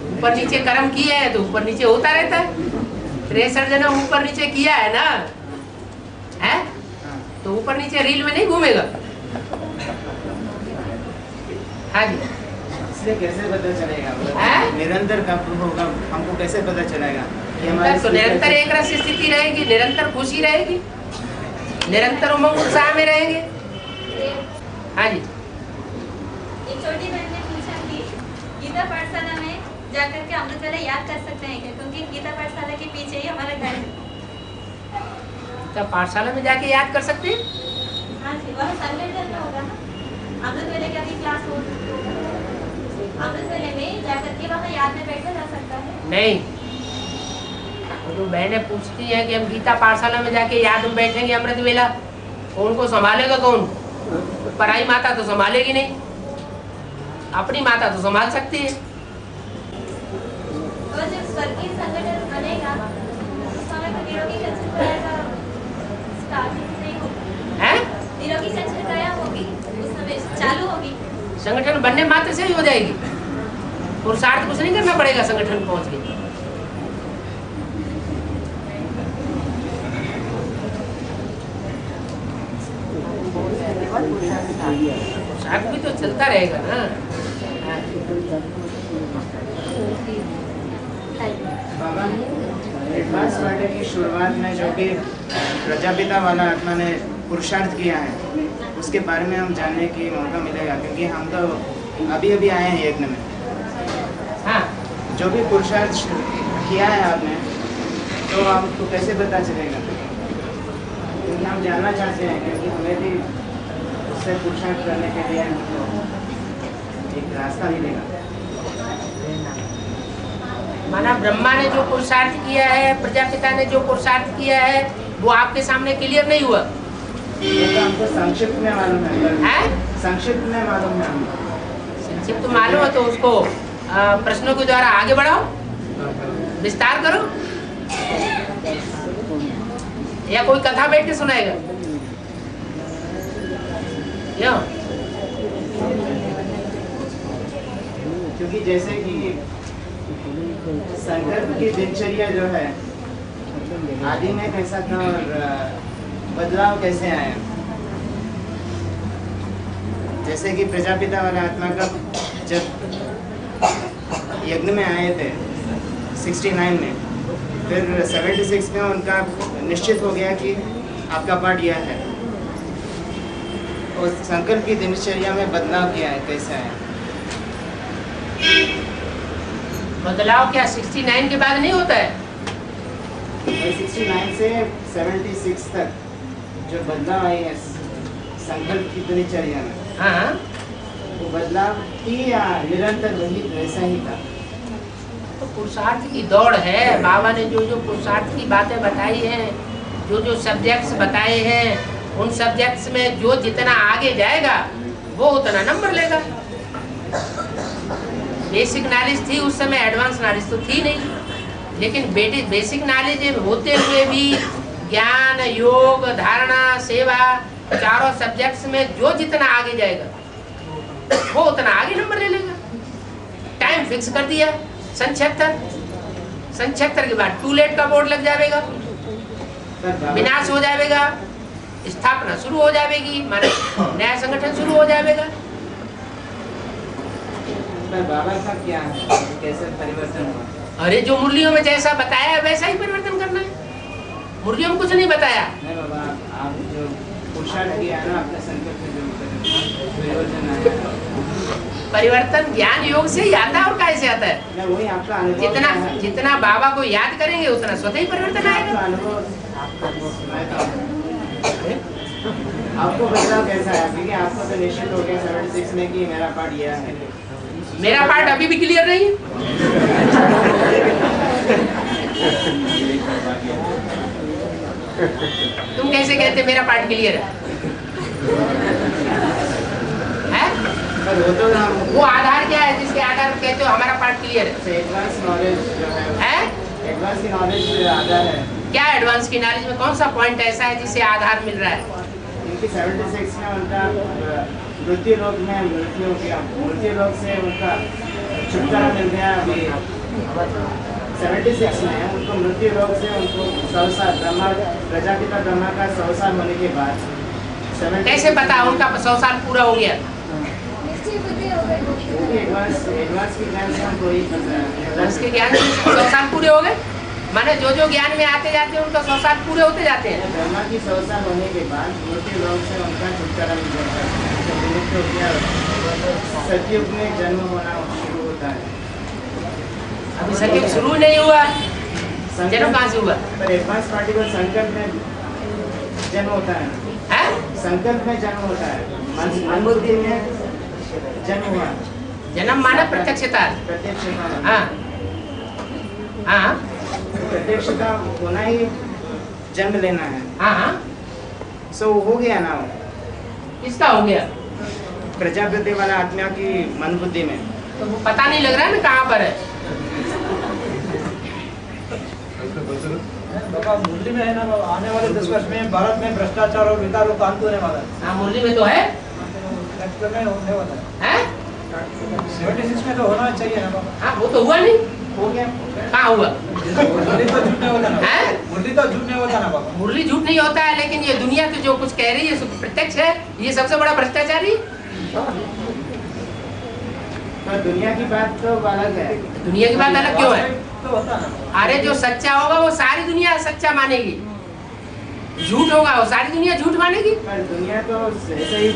ऊपर नीचे कर्म किया है तो ऊपर नीचे होता रहता है। 63 जन्म ऊपर नीचे किया है ना, है? तो ऊपर नीचे रील में नहीं घूमेगा। हाँ जी। इससे कैसे पता चलेगा? हैं? निरंतर कब होगा, हमको कैसे पता चलेगा कि तो निरंतर एक रस स्थिति रहेगी, निरंतर खुशी रहेगी, निरंतर उमंग उत्साह में रहेंगे। हाँ जी। एक छोटी बहन ने पूछा कि गीता पाठशाला में जाकर के अमृत वेला याद कर सकते हैं क्या? क्योंकि गीता पाठशाला के पीछे ही हमारा घर है। तो पाठशाला में जाके याद कर सकते हैं? हाँ जी, वह संगठन में होगा ना, अमृत वेले का भी क्लास होगा। अमृत वेले में जाकर के वहाँ याद में बैठा जा सकता है? नहीं। तो बहनें पूछती हैं कि हम गीता पाठशाला में जाके याद में बैठेंगे अमृत वेला, उनको संभालेगा कौन? पराई माता तो संभालेगी नहीं, अपनी माता तो संभाल सकती है। तो जब स्वर्गीय संगठन बनेगा उस समय तो निरोगी चंचल काया का स्टार्टिंग नहीं होगी? हैं? निरोगी चंचल काया होगी उस समय चालू होगी। संगठन बनने मात्र से ही हो जाएगी, पुरुषार्थ कुछ नहीं करना पड़ेगा संगठन पहुंच के। पुरुषार्थ भी तो चलता रहेगा ना। बाबा, एडवांस बर्थडे की शुरुआत में जो कि प्रजापिता वाला आत्मा ने पुरुषार्थ किया है उसके बारे में हम जानने की मौका मिलेगा, क्योंकि हम तो अभी अभी आए हैं यज्ञ में। हाँ। जो भी पुरुषार्थ किया है आपने तो हमको कैसे पता चलेगा? क्योंकि हम जानना चाहते हैं, क्योंकि हमें भी उससे पुरुषार्थ करने के लिए एक रास्ता मिलेगा। माना ब्रह्मा ने जो पुरुषार्थ किया है, प्रजापिता ने जो पुरुषार्थ किया है, वो आपके सामने क्लियर नहीं हुआ? ये तो हमको संक्षिप्त में मालूम है। संक्षिप्त में मालूम है हमको। संक्षिप्त मालूम है तो उसको प्रश्नों के द्वारा आगे बढ़ाओ, विस्तार करो, या कोई कथा बैठ के सुनाएगा? क्यों? क्योंकि जैसे कि संकल्प की दिनचर्या जो है आदि में कैसा था और बदलाव कैसे आया, जैसे कि प्रजापिता वाला आत्मा का जब यज्ञ में आए थे 69 में, फिर 76 में उनका निश्चित हो गया कि आपका पार्ट यह है, और संकल्प की दिनचर्या में बदलाव किया है, कैसे आया? बदलाव क्या 69 के बाद नहीं होता है? 69 से 76 तक जो बदलाव आई है संकल्प की दिनचर्या में, हाँ, वो बदलाव थी या निरंतर वही वैसा ही था? तो पुरुषार्थ की दौड़ है। बाबा ने जो जो पुरुषार्थ की बातें बताई हैं, जो जो सब्जेक्ट्स बताए हैं, उन सब्जेक्ट्स में जो जितना आगे जाएगा वो उतना नंबर लेगा। बेसिक नॉलेज थी उस समय, एडवांस नॉलेज तो थी नहीं, लेकिन बेसिक नॉलेज होते हुए भी ज्ञान, योग, धारणा, सेवा, चारों सब्जेक्ट्स में जो जितना आगे जाएगा वो उतना आगे नंबर ले लेगा। टाइम फिक्स कर दिया, सन 76 के बाद टूलेट का बोर्ड लग जाएगा, विनाश हो जाएगा, स्थापना शुरू हो जाएगी, माने नया संगठन शुरू हो जाएगा। बाबा का क्या है, कैसे परिवर्तन हुआ? अरे जो मुरलियों में जैसा बताया है वैसा ही परिवर्तन करना है। मुरलियों में कुछ नहीं बताया। नहीं बाबा, आप जो पुरुषार्थ किया ना अपने संकल्प में, जो परिवर्तन आया, परिवर्तन ज्ञान योग से ही आता है, और कैसे आता है? मैं वही आपका अनुभव जितना बाबा को याद करेंगे उतना स्वतः ही परिवर्तन आएगा। आपको बदलाव कैसा है? क्योंकि आपको तो निश्चित हो गया 76 में कि मेरा पार्ट यह है। मेरा पार्ट अभी भी क्लियर नहीं है। तुम कैसे कहते मेरा पार्ट क्लियर है? वो आधार क्या है जिसके आधार पर कहते हो हमारा पार्ट क्लियर है? एडवांस नॉलेज जो है, एडवांस की नॉलेज आधार है। क्या एडवांस की नॉलेज में कौन सा पॉइंट ऐसा है जिसे आधार मिल रहा है? इनकी 76 में उनका मृत्यु लोक में मृत्यु हो गया, मृत्यु लोक से उनका छुटकारा मिल गया। अभी 76 में उनको मृत्यु लोक से उनको 100 साल ब्रह्मा, प्रजापिता ब्रह्मा का 100 साल होने के बाद कैसे पता उनका 100 साल पूरा हो गया? एडवांस के ज्ञान से हमको ही पता है। एडवांस के ज्ञान से 100 साल पूरे हो गए, माने जो जो ज्ञान में आते जाते हैं उनका 100 साल पूरे होते जाते हैं। ब्रह्मा की 100 साल होने के बाद मृत्यु लोक से उनका छुटकारा मिल जाता है, विमुक्त हो गया, सतयुग में जन्म होना शुरू होता है। अभी सतयुग शुरू नहीं हुआ, जन्म कहाँ से हुआ? पर एडवांस पार्टिकल संकल्प में जन्म होता है, संकल्प में जन्म होता है, मन बुद्धि में जन्म हुआ। जन्म माना प्रत्यक्षता। प्रत्यक्षता, हाँ हाँ, प्रत्यक्षता होना ही जन्म लेना है। हाँ हाँ, सो हो गया ना, किसका हो गया? प्रजापति वाला आत्मा की मन बुद्धि में। तो वो पता नहीं लग रहा है ना कहाँ पर है। बाबा मुरली में है ना, आने वाले 10 वर्ष में भारत में भ्रष्टाचार और विकार का अंत होने वाला है। हाँ, मुरली में तो है, में होने वाला है। 76 में तो होना चाहिए ना बाबा। हाँ, वो तो हुआ नहीं। हो गया, कहाँ हुआ? मुरली तो झूठ नहीं होता ना, मुरली तो झूठ नहीं होता ना बाबा। मुरली झूठ नहीं होता है, लेकिन ये दुनिया तो जो कुछ कह रही है सब प्रत्यक्ष है। ये सबसे बड़ा भ्रष्टाचारी। तो दुनिया की बात तो अलग है। दुनिया की बात अलग क्यों है? तो होता ना। अरे जो सच्चा होगा वो सारी दुनिया सच्चा मानेगी, झूठ होगा वो सारी दुनिया झूठ मानेगी। पर दुनिया तो ऐसे ही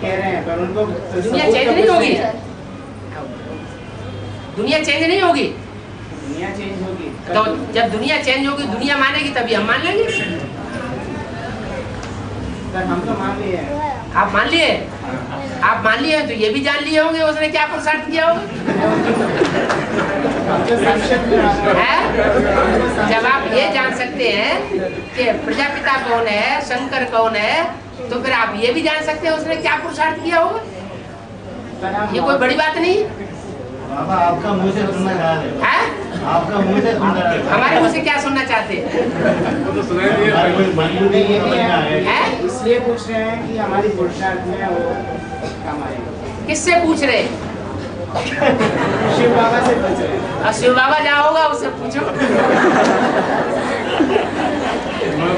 कह रहे हैं, पर उनको दुनिया चेंज नहीं होगी, दुनिया चेंज नहीं होगी। दुनिया चेंज होगी तो जब दुनिया चेंज होगी, दुनिया मानेगी तभी हम मान लेंगे। पर हम तो मान लिए हैं। आप मान लिए? आप मान लिए तो ये भी जान लिए होंगे उसने क्या पुरुषार्थ किया होगा। हम तो संक्षिप्त में आते हैं। है? जब आप ये जान सकते हैं कि प्रजापिता कौन है, शंकर कौन है, तो फिर आप ये भी जान सकते हैं उसने क्या पुरुषार्थ किया होगा। पर हम ये कोई बड़ी बात नहीं बाबा आपका मुंह से सुनना चाह रहे हैं। है। आपका मुंह से सुनना चाह रहे हैं। हमारे मुँह से क्या सुनना चाहते हैं? हमारी कोई मजबूरी ये भी समझना है, है। इसलिए पूछ रहे हैं कि हमारी पुरुषार्थ में वो काम आएगा। किससे पूछ रहे? शिव बाबा से पूछ रहे हैं। और शिव बाबा जहाँ होगा उससे पूछो।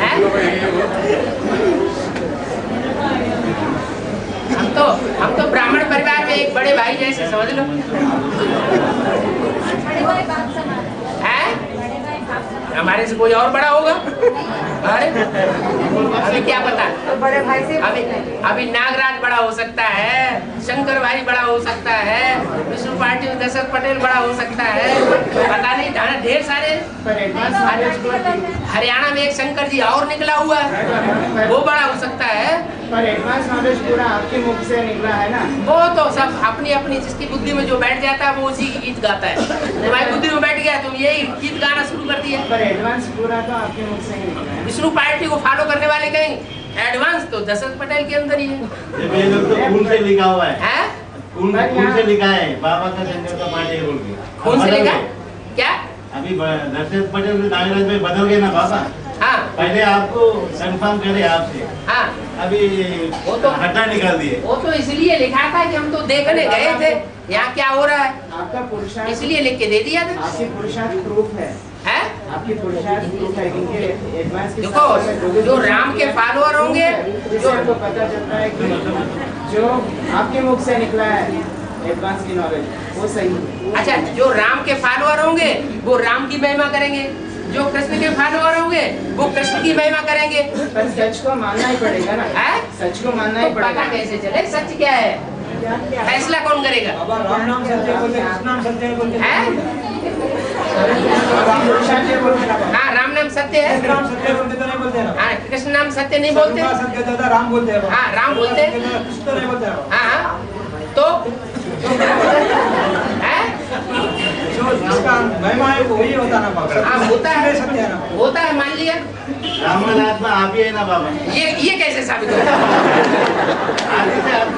है? हम तो ब्राह्मण परिवार में एक बड़े भाई जैसे समझ लो। बड़े भाई बाप समान है? बड़े भाई बाप समान। हमारे से कोई और बड़ा होगा? अरे अभी क्या पता, तो बड़े भाई से अभी नागराज बड़ा हो सकता है, शंकर भाई बड़ा हो सकता है, विष्णु पार्टी दशरथ पटेल बड़ा हो सकता है, पता नहीं ढेर सारे। पर एडवांस नॉलेज को हरियाणा में एक शंकर जी और निकला हुआ है, वो बड़ा हो सकता है। पर एडवांस नॉलेज पूरा आपके मुख से निकला है ना। वो तो सब अपनी अपनी जिसकी बुद्धि में जो बैठ जाता है वो उसी की गीत गाता है। तुम्हारी बुद्धि में बैठ गया तुम यही गीत गाना शुरू कर दिया। पर एडवांस पूरा तो आपके मुख से ही निकला है। विष्णु पार्टी को फॉलो करने वाले कहेंगे एडवांस तो दशरथ पटेल के अंदर ही है। ये लोग तो खून से लिखा हुआ है, हैं? खून से लिखा है बाबा का संकल्प का पार्टी बोल के। कौन से लिखा क्या? अभी दशरथ पटेल नागराज में बदल गए ना बाबा। हाँ पहले आपको कंफर्म करे आपसे, हाँ अभी वो तो हटा निकाल दिए। वो तो इसलिए लिखा था कि हम तो देखने गए थे यहाँ क्या हो रहा है, आपका पुरुषार्थ इसलिए लिख के दे दिया था। आपकी पुरुषार्थ प्रूफ है, हैं? आपकी पुरुषार्थ प्रूफ है क्योंकि एडवांस के देखो जो राम के फॉलोअर होंगे, जिससे हमको पता चलता है कि जो आपके मुख से निकला है एडवांस की नॉलेज वो सही है। अच्छा जो राम के फॉलोअर होंगे वो राम की महिमा करेंगे, जो कृष्ण के फॉलोअर होंगे वो कृष्ण की महिमा करेंगे। पर सच को मानना ही पड़ेगा ना। हैं? सच को मानना ही तो पड़ेगा। पता कैसे चले सच क्या है? फैसला कौन करेगा? बाबा राम नाम सत्य बोलते, कृष्ण नाम सत्य बोलते हैं? पुरुषार्थ ये बोलते ना बाबा। हाँ राम नाम सत्य है। कृष्ण नाम सत्य बोलते तो नहीं बोलते ना। हाँ कृष्ण नाम सत्य नहीं बोलते। सत्य सत्य दादा राम बोलते हैं। हाँ राम बोलते हैं। कृष्ण तो नहीं बोलते हैं। हाँ हाँ तो हैं? जो जिसका महिमा है वो ही होता ना बाबा। हाँ होता है, सत्य है ना। होता है मान लिया। रामन आत्मा आप ही है ना बाबा। ये कैसे साबित होगा? आगे से आप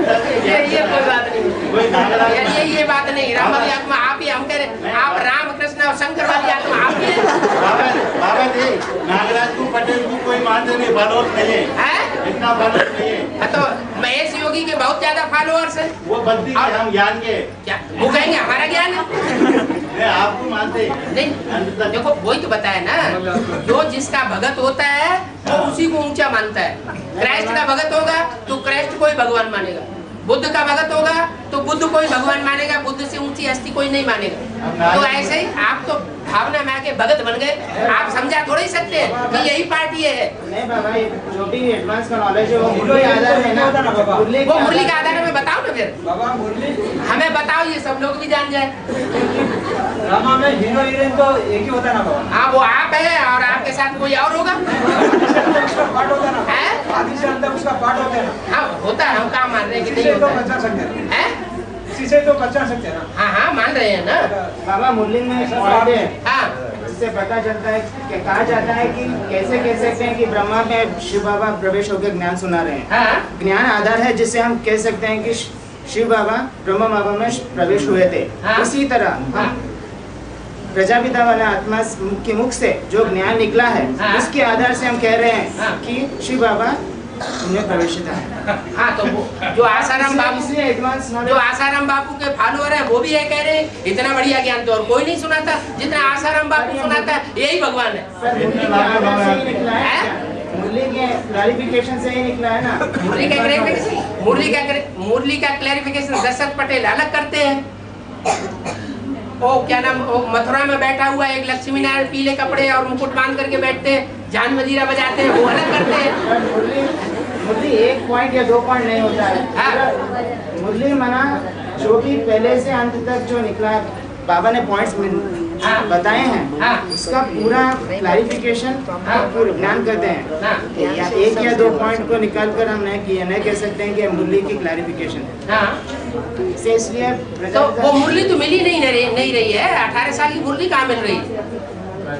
ये कोई बात नहीं। कोई नागराज ये बात नहीं। राम वाली आत्मा आप ही, हम कह रहे आप राम कृष्ण और शंकर वाली आत्मा आप ही है। बाबा बाबा जी नागराज को पटेल को कोई मानते नहीं, फॉलोअर्स नहीं है, हैं? इतना फॉलोअर्स नहीं है। हाँ, तो महेश योगी के बहुत ज्यादा फॉलोअर्स हैं। वो बंदी के हम ज्ञान के क्या वो कहेंगे हमारा ज्ञान है? नहीं, आपको मानते हैं। नहीं देखो वही तो बताया ना, जो जिसका भगत होता है वो उसी को ऊंचा मानता है। क्राइस्ट का भगत होगा तो क्राइस्ट को ही भगवान मानेगा, बुद्ध का भगत होगा तो बुद्ध को ही भगवान मानेगा, बुद्ध से ऊंची हस्ती कोई नहीं मानेगा। तो ऐसे ही आप तो भावना में आके भगत बन गए, आप समझा थोड़ा ही सकते हैं कि यही पार्टी है। नहीं बाबा ये जो भी एडवांस का नॉलेज है वो मुरली आधार है ना। वो मुरली का आधार हमें बताओ ना फिर, बाबा मुरली हमें बताओ ये सब लोग भी जान जाए। रामा में हीरो हीरोइन तो एक ही होता है ना बाबा। हाँ वो आप है और आपके साथ कोई और होगा। उसका पार्ट होता है ना। हैं? आदि से अंत उसका पार्ट होता है ना। हाँ होता है, हम काम मान रहे हैं कि इसी नहीं से तो होता बचा सकते हैं। है? हैं? इसी से तो बचा सकते हैं ना। हाँ हाँ मान रहे हैं ना। बाबा मुरली में एक पॉइंट है हाँ इससे पता चलता है कि कहा जाता है कि कैसे कह सकते हैं कि ब्रह्मा में शिव बाबा प्रवेश होकर ज्ञान सुना रहे हैं। हाँ ज्ञान आधार है जिससे हम कह सकते हैं कि शिव बाबा ब्रह्मा बाबा में प्रवेश हुए थे। हाँ। उसी तरह हम प्रजापिता वाला आत्मा के मुख से जो ज्ञान निकला है हाँ। उसके आधार से हम कह रहे हैं हाँ। कि शिव बाबा उन्हें प्रवेशित है। हाँ तो वो जो आसाराम बाबू, इसलिए एडवांस जो नॉलेज आसाराम बापू के फॉलोअर है वो भी है कह रहे हैं इतना बढ़िया ज्ञान तो और कोई नहीं सुनाता जितना आसाराम बापू सुनाता है, यही भगवान है। पर मुरली के आधार से ही निकला है क्या? मुरली के क्लैरिफिकेशन से ही निकला है ना। मुरली का क्लैरिफिकेशन, मुरली का क्लैरिफिकेशन दशरथ पटेल अलग करते हैं। ओ क्या नाम, ओ मथुरा में बैठा हुआ एक लक्ष्मी नारायण पीले कपड़े और मुकुट बांध करके बैठते हैं, जान मजीरा बजाते हैं, वो अलग करते हैं। पर मुरली एक पॉइंट या 2 पॉइंट नहीं होता है। हाँ। मुरली मना जो भी पहले से अंत तक जो निकला है बाबा ने पॉइंट्स हाँ। बताए हैं हाँ। उसका पूरा क्लैरिफिकेशन हाँ। ज्ञान करते हैं। हाँ। या 1 या 2 पॉइंट को निकाल कर हम नहीं कह सकते हैं कि मुरली की क्लैरिफिकेशन है। हाँ से इसलिए तो वो मुरली तो मिली नहीं रही है। 18 साल की मुरली कहाँ मिल रही है?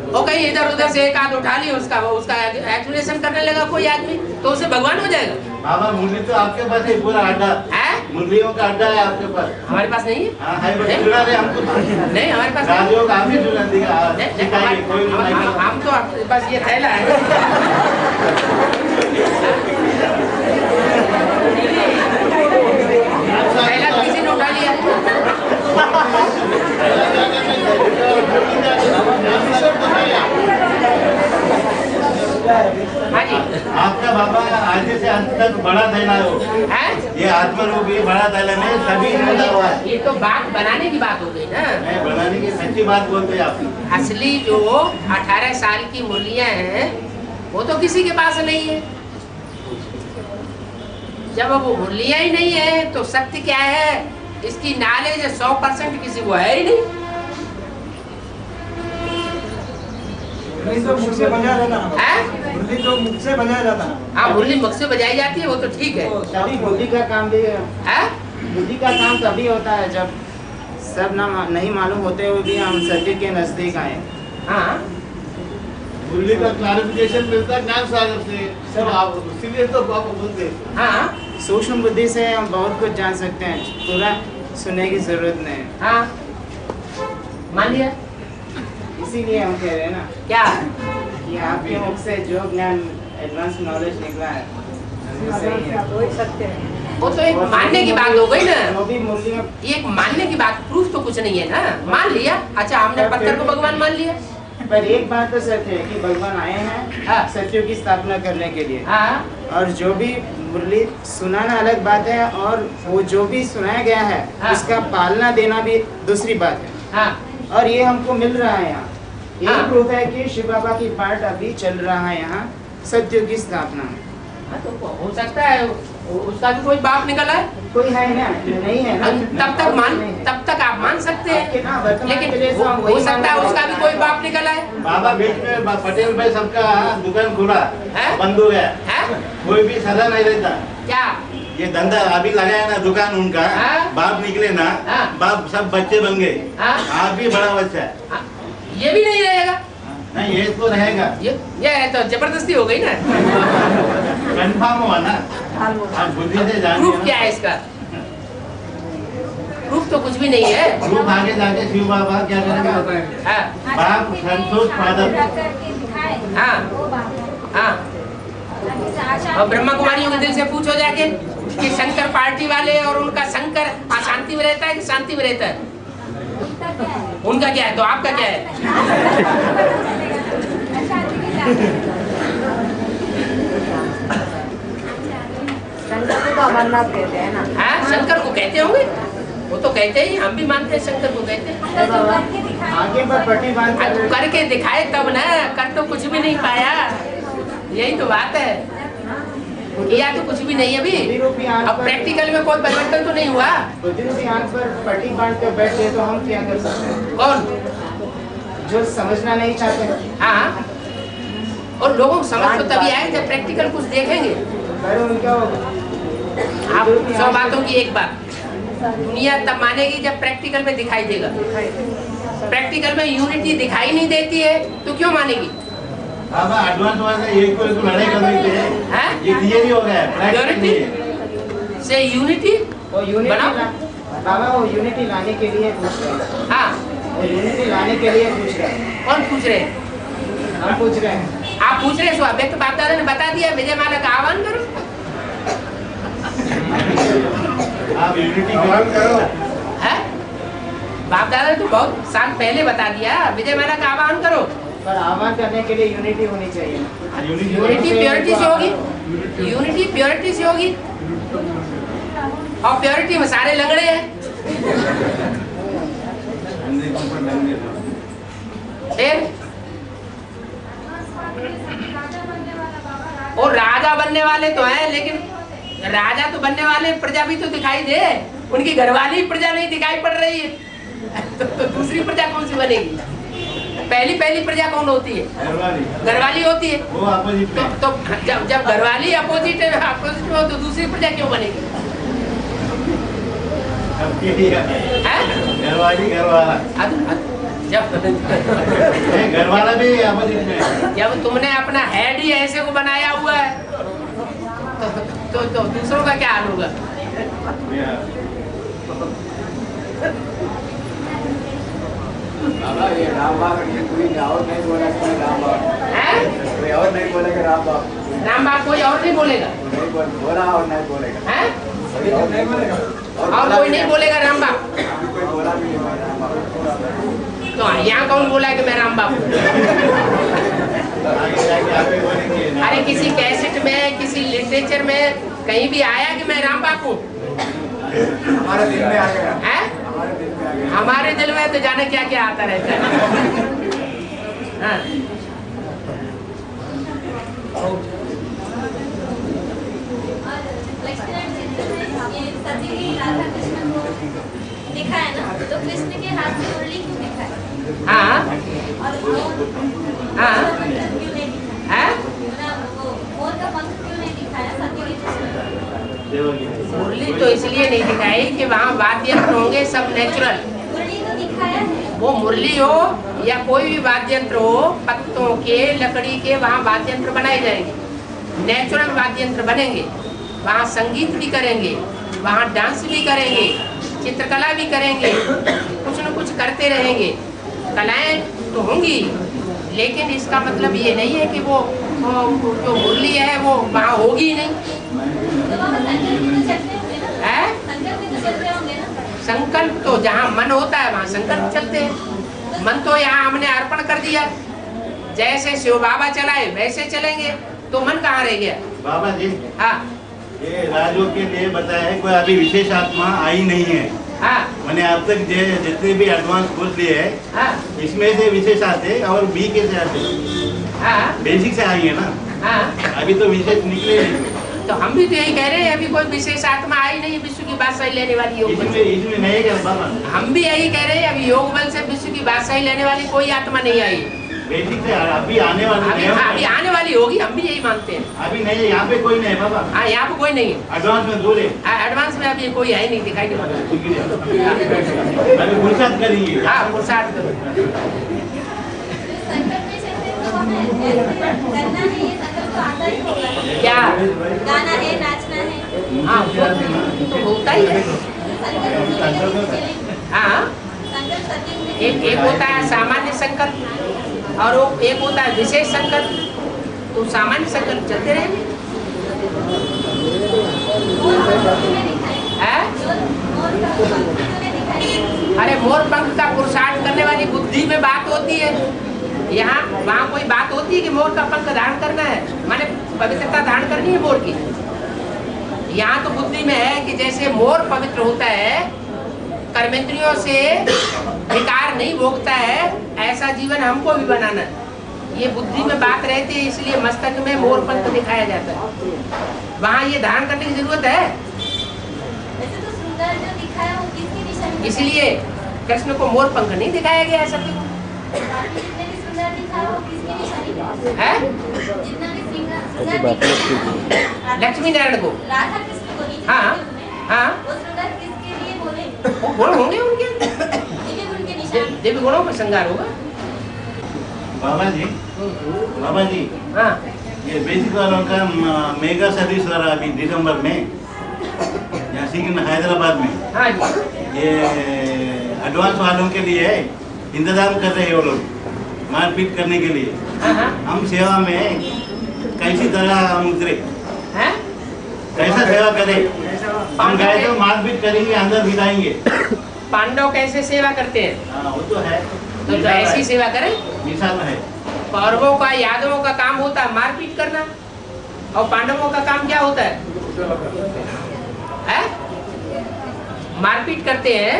वो कहीं इधर उधर से एक हाथ उठा ली, उसका एक्सप्लेनेशन करने लगा कोई आदमी तो उसे भगवान हो जाएगा। बाबा मुरली तो आपके पास है, पूरा अड्डा है? मुरलियों का अड्डा है आपके पास। हमारे पास नहीं है। हाँ है, बस जुड़ा रहे हमको। नहीं हमारे पास नहीं। राजयोग आप ही जुड़ा दिया नहीं, सिखाइए, कोई नहीं। हम तो बस ये थैला है। थैला तो किसी ने उठा लिया। हाँ जी। आपका बाबा आगे से अंत तक बड़ा थैला हो, है? ये आत्मरूप ये बड़ा थैला में सभी मिला हुआ है। ये तो बात बनाने की बात हो गई ना। मैं बनाने की सच्ची बात बोलते हैं आप। असली जो 18 साल की मुरलियां हैं वो तो किसी के पास नहीं है। जब वो मुरलियां ही नहीं है तो सत्य क्या है इसकी नॉलेज 100% किसी को है ही नहीं। मुरली तो मुख से बजाया जाता है। हैं? मुरली तो मुख से बजाया जाता है। हाँ, मुरली मुख से बजाई जाती है, वो तो ठीक है। तभी बुद्धि का काम भी हैं? बुद्धि का काम तभी होता है जब सब ना नहीं मालूम होते हुए भी हम सत्य के नजदीक आए। हाँ, मुरली का क्लैरिफिकेशन मिलता है ज्ञान सागर से, सब आप इसीलिए तो आप बोलते हैं। हाँ, सूक्ष्म बुद्धि से हम बहुत कुछ जान सकते हैं, पूरा सुनने की जरूरत नहीं है। हाँ, मान लिया। इसीलिए हम कह रहे हैं ना क्या? कि आपके मुख से जो ज्ञान एडवांस नॉलेज निकला है वो सही है। वो तो एक मानने की बात हो गई ना। वो भी मुरली में ये एक मानने की बात, प्रूफ तो कुछ नहीं है ना। मान लिया, अच्छा हमने पत्थर को भगवान मान लिया। पर एक बात तो सत्य है कि भगवान आए हैं हाँ। सत्यों की स्थापना करने के लिए। हाँ, और जो भी मुरली सुनाना अलग बात है और वो जो भी सुनाया गया है हाँ। उसका पालना देना भी दूसरी बात है। हाँ, और ये हमको मिल रहा है यहाँ। यही हाँ। प्रूफ है कि शिव बाबा की पाठ अभी चल रहा है यहाँ सत्यों की स्थापना में। हाँ, तो हो सकता है उसका भी कोई बाप निकला है। कोई है ना, नहीं है ना, तब तक आप मान सकते हैं, हाँ, वर्तमान के लिए लेकिन तो हम हो वही सकता है मानते उसका हैं। भी कोई बाप निकला है। बाबा बीच में पटेल भाई सबका दुकान खुला हैं? बंद हो गया, हैं? कोई भी सदा नहीं रहता। क्या? ये धंधा अभी लगाया ना दुकान उनका, हाँ? बाप निकले ना, हाँ? बाप सब बच्चे बन गए, हाँ? आप भी बड़ा बच्चा है। हाँ, ये भी नहीं रहेगा। नहीं ये तो रहेगा, ये तो जबरदस्ती हो गई ना। कंफर्म हुआ ना, आप बुद्धि से जानिए प्रूफ ना। क्या है इसका? प्रूफ तो कुछ भी नहीं है। ग्रुप आगे जाके शिव बाबा क्या करेगा, हाँ, बाप संतोष फादर। हाँ, हाँ। और ब्रह्मा कुमारियों के दिल से पूछो जाके कि शंकर पार्टी वाले और उनका शंकर अशांति में रहता है कि शांति में रहता है? उनका क्या है तो आपका क्या है? शंकर को तो अमरनाथ कहते हैं ना। हाँ, शंकर को कहते होंगे, वो तो कहते ही, हम भी मानते हैं शंकर को कहते हैं। आगे पर पट्टी बांध हाँ, तो करके दिखाए तब ना, कर तो कुछ भी नहीं पाया, यही तो बात है। किया तो कुछ भी नहीं अभी। अब प्रैक्टिकल में कोई परिवर्तन तो नहीं हुआ। बुद्धि रूपी आंख पर पट्टी बांध कर बैठ गए तो हम क्या कर सकते हैं? कौन? जो समझना नहीं चाहते। हाँ, और लोगों को समझ तो तभी आए जब प्रैक्टिकल कुछ देखेंगे। पर उनका आप 100 बातों की एक बात, दुनिया तब मानेगी जब प्रैक्टिकल में दिखाई देगा। प्रैक्टिकल में यूनिटी दिखाई नहीं देती है तो क्यों मानेगी? बाबा एडवांस हुआ है, एक को लड़ाई कर रही थे, हैं? ये थियरी हो गया है, प्रैक्टिकल यूनिटी नहीं है। से यूनिटी वो यूनिटी बनाओ। बाबा वो यूनिटी लाने के लिए पूछ रहे हैं। हाँ, वो यूनिटी लाने के लिए पूछ रहे हैं। कौन पूछ रहे हैं? हम पूछ रहे हैं। आप पूछ रहे हैं, सो व्यक्त बाप दादा ने बता दिया, विजय माला का आह्वान करो। आप यूनिटी करो। है? बाप दादा ने तो बहुत साल पहले बता दिया, विजय माला का आह्वान करो। पर आह्वान करने के लिए यूनिटी होनी चाहिए। यूनिटी प्योरिटी से होगी, यूनिटी प्योरिटी से होगी, और प्योरिटी में सारे लंगड़े हैं। फिर और राजा बनने वाले तो हैं, लेकिन राजा तो बनने वाले, प्रजा भी तो दिखाई दे, उनकी घरवाली प्रजा नहीं दिखाई पड़ रही है। तो दूसरी प्रजा कौन सी बनेगी? पहली प्रजा कौन होती है? घरवाली होती है। वो अपोजिट में। तो जब घरवाली अपोजिट में हो तो दूसरी प्रजा क्यों बनेगी? घरवाली घरवाला, जब घरवाला भी अपोजिट में। जब तुमने अपना हेड ही ऐसे को बनाया हुआ है तो दूसरों का क्या हाल होगा? बाबा ये राम बाप कोई और नहीं बोला कि राम बाप हैं? कोई और नहीं बोलेगा राम बाप राम बाप कोई और नहीं बोलेगा? नहीं बोला और नहीं बोलेगा हैं? कोई और नहीं बोलेगा और कोई नहीं बोलेगा राम बाप? अभी कोई बोला भी नहीं राम बाप तो यहाँ कौन बोला है कि मैं राम बाप हूँ? आगे जाके आप ही बोलेंगे ना। अरे किसी कैसेट में, किसी लिटरेचर में कहीं भी आया कि मैं राम बाप हूँ? हमारे दिल में आ गया हैं? हमारे दिल में आ गया हमारे दिल में तो जाने क्या क्या आता रहता है। हाँ। लक्ष्मीनारायण चित्र में ये सती राधा कृष्ण को दिखा है ना, तो कृष्ण के हाथ में मुरली क्यों दिखा है? हाँ और हाँ क्यों नहीं दिखा हाँ है? वो मोर का पंख क्यों नहीं दिखाया? मुरली तो इसलिए नहीं दिखाई कि वहाँ वाद्य यंत्र होंगे सब नेचुरल। मुरली तो दिखाया है। वो मुरली हो या कोई भी वाद्य यंत्र हो, पत्तों के लकड़ी के वहाँ वाद्य यंत्र बनाए जाएंगे, नेचुरल वाद्य यंत्र बनेंगे। वहाँ संगीत भी करेंगे, वहाँ डांस भी करेंगे, चित्रकला भी करेंगे, कुछ न कुछ करते रहेंगे। कलाएं तो होंगी, लेकिन इसका मतलब ये नहीं है कि वो जो मुरली है वो वहाँ होगी नहीं। तो वहाँ संकल्प भी तो चलते होंगे ना? है संकल्प भी तो चलते होंगे ना? संकल्प तो जहाँ मन होता है वहाँ संकल्प चलते हैं। मन तो यहाँ हमने अर्पण कर दिया, जैसे शिव बाबा चलाए वैसे चलेंगे, तो मन कहाँ रह गया? बाबा जी, हाँ ये राजयोग के लिए बताया है, कोई अभी विशेष आत्मा आई नहीं है। हाँ मैंने अब तक जितने भी एडवांस कोर्स लिए है, हाँ इसमें से विशेष आते और बी के से आते, हाँ बेसिक से आई है ना। हाँ अभी तो विशेष निकले नहीं। तो हम भी तो यही कह रहे हैं, अभी कोई विशेष आत्मा आई नहीं विश्व की बादशाही लेने वाली योग बल से। इसमें नहीं क्या बाबा? हम भी यही कह रहे हैं, अभी योग बल से विश्व की बादशाही लेने वाली कोई आत्मा नहीं आई। बेसिक से अभी आने वाली अभी आने वाली होगी, हम भी यही मानते हैं। अभी नहीं है, यहाँ पे कोई नहीं है बाबा। हाँ यहाँ पे कोई नहीं है, एडवांस में दूर है। एडवांस में अभी कोई है नहीं, दिखाई नहीं पड़ा। अभी पुरुषार्थ करेंगे। हाँ पुरुषार्थ करो। संकल्प में चलते हैं तो हमें करना है, ये संकल्प तो आता ही होगा। क्या? गाना है, नाचना है। हाँ वो तो होता ही है। हाँ संकल्प सत्य एक होता है सामान्य संकल्प और वो एक होता है विशेष संकल्प। तो सामान्य संकल्प चलते रहेंगे। अरे मोर पंख का पुरुषार्थ करने वाली बुद्धि में बात होती है। यहाँ वहाँ कोई बात होती है कि मोर का पंख धारण करना है, माने पवित्रता धारण करनी है मोर की। यहाँ तो बुद्धि में है कि जैसे मोर पवित्र होता है, कर्मेंद्रियों से विकार नहीं भोगता है, ऐसा जीवन हमको भी बनाना है। ये बुद्धि में बात रहती है, इसलिए मस्तक में मोर पंख दिखाया जाता है। वहाँ ये धारण करने की जरूरत है। वैसे तो सुंदर जो दिखाया वो किसकी निशानी? इसलिए कृष्ण को मोर पंख नहीं दिखाया गया है सभी को। जितने भी सुंदर दिखाया वो किसकी निशानी है? जितना भी सुंदर दिखाया लक्ष्मी नारायण को। राधा कृष्ण को नहीं हाँ हाँ वो सुंदर किसके लिए बोले? वो गुण होंगे उनके, दिव्य गुण के निशान। दिव्य गुणों में श्रृंगार होगा। बाबा जी हाँ ये बेसिक वालों का मेगा सर्विस हो रहा है अभी दिसंबर में, यहाँ सिकंदर हैदराबाद में। हाँ जी। ये एडवांस वालों के लिए इंतजाम कर रहे हैं वो लोग मारपीट करने के लिए। हाँ हाँ हम सेवा में कैसी तरह हम उतरे, हैं? कैसा सेवा करें? हम गए तो मारपीट करेंगे, अंदर भिलाएंगे। पांडव कैसे सेवा करते हैं? हाँ वो तो है, तो ऐसी सेवा करें। मिसाल है। कौरवों का यादवों का काम होता है मारपीट करना, और पांडवों का काम क्या होता है? मारपीट करते हैं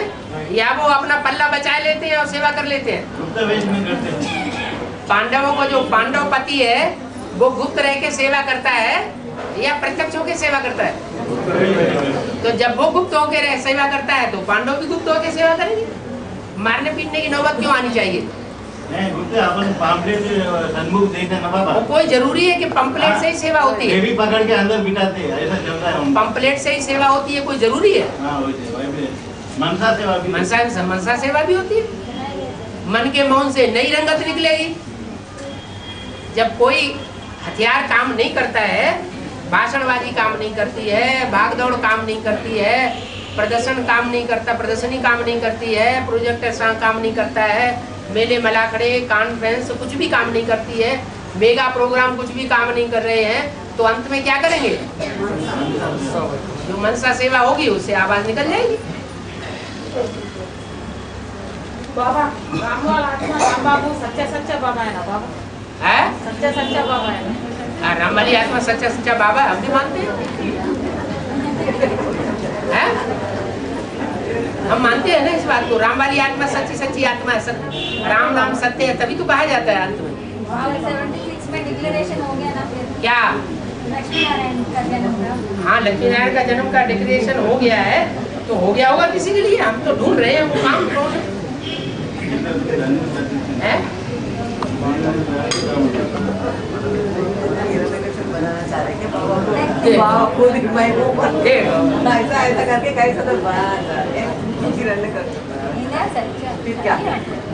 या वो अपना पल्ला बचा लेते हैं और सेवा कर लेते हैं? गुप्त वेश में करते हैं। पांडवों को जो पांडव पति है वो गुप्त रह के सेवा करता है या प्रत्यक्ष होकर सेवा करता है? तो जब वो गुप्त होकर सेवा करता है तो पांडव भी गुप्त होकर सेवा करेंगे। मारने पीटने की नौबत क्यों आनी चाहिए? नहीं गुप्त अपन पाम्पलेट सन्मुख देते ना बाबा। वो कोई जरूरी है कि पंपलेट से ही सेवा होती है? ये भी पकड़ के अंदर बिठाते हैं, ऐसा चल रहा है। पंपलेट से ही सेवा होती है, कोई जरूरी है? हाँ वैसे मनसा सेवा भी। मनसा सेवा भी होती है। मन के मौन से नई रंगत निकलेगी। जब कोई हथियार काम नहीं करता है, भाषणबाजी काम नहीं करती है, भागदौड़ काम नहीं करती है, प्रदर्शन काम नहीं करता, प्रदर्शनी काम नहीं करती है, प्रोजेक्टर काम नहीं करता है, मेले मलाखड़े कॉन्फ्रेंस कुछ भी काम नहीं करती है, मेगा प्रोग्राम कुछ भी काम नहीं कर रहे हैं, तो अंत में क्या करेंगे? जो मनसा सेवा होगी उससे आवाज निकल जाएगी। बाबा रामलाल आत्मा राम बाबू सच्चा बाबा है ना बाबा? है? सच्चा बाबा है ना? रामवाली आत्मा सच्चा बाबा हम भी मानते हैं। हम मानते हैं ना इस बात को। रामवाली आत्मा सच्ची आत्मा है, राम नाम सत्य है, तभी तो कहा जाता है अंत में। 76 में डिक्लेरेशन हो गया ना फिर क्या? लक्ष्मी नारायण का जन्म का। हाँ लक्ष्मी नारायण का जन्म का डिक्लेरेशन हो गया है, तो हो गया होगा किसी के लिए, हम तो ढूंढ रहे हैं वो काम कौन है? बनाना चाह रहे हैं बाबा खुद मैं वो ऐसा ऐसा करके कैसा तो बना किरण कर फिर क्या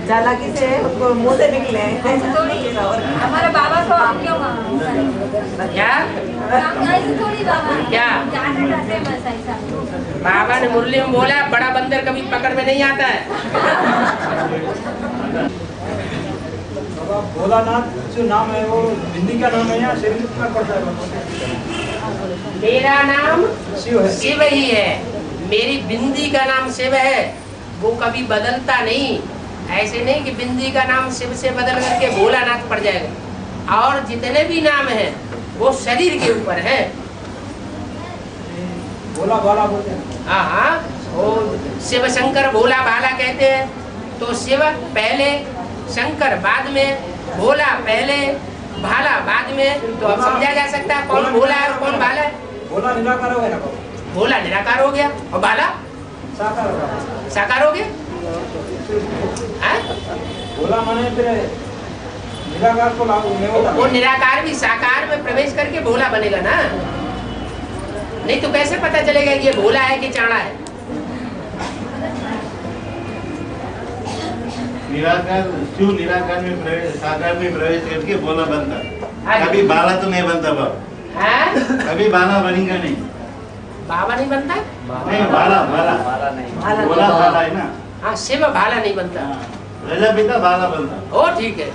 चालाकी से उसको मुंह से निकले हमारे बाबा को हम क्यों क्या ऐसे थोड़ी बाबा क्या? जाने जाते बस ऐसा बाबा ने मुरली में बोला बड़ा बंदर कभी पकड़ में नहीं आता है। बाबा भोलानाथ जो नाम है वो हिंदी का नाम है या शिव का पड़ता है? मेरा नाम शिव है। शिव ही है, मेरी बिंदी का नाम शिव है, वो कभी बदलता नहीं। ऐसे नहीं कि बिंदी का नाम शिव से बदल करके भोलानाथ पड़ जाएगा। और जितने भी नाम हैं वो शरीर के ऊपर है। भोला भाला बोलते हैं। हाँ हाँ, वो शिव शंकर भोला भाला कहते हैं। तो शिव पहले, शंकर बाद में, भोला पहले, भाला बाद में। तो अब समझा जा सकता है कौन भोला है और कौन भाला है। भोला निराकार हो गया ना बाबा? भोला निराकार हो गया और भाला साकार हो गया। साकार हो गया। हैं? भोला माने फिर निराकार को लागू नहीं होता। वो निराकार भी साकार में प्रवेश करके भोला बनेगा ना, नहीं तो कैसे पता चलेगा कि ये भोला है कि चाणा है। निराकार शिव निराकार में प्रवेश, साकार में प्रवेश करके भोला बनता। कभी बाला तो नहीं बनता बाबा, हैं? कभी बाला बनेगा नहीं। बाबा नहीं बनता? नहीं बाला बाला भोला बाला है ना। हाँ, शिव भाला नहीं बनता। प्रजापिता बाला बनता। ओ ठीक है।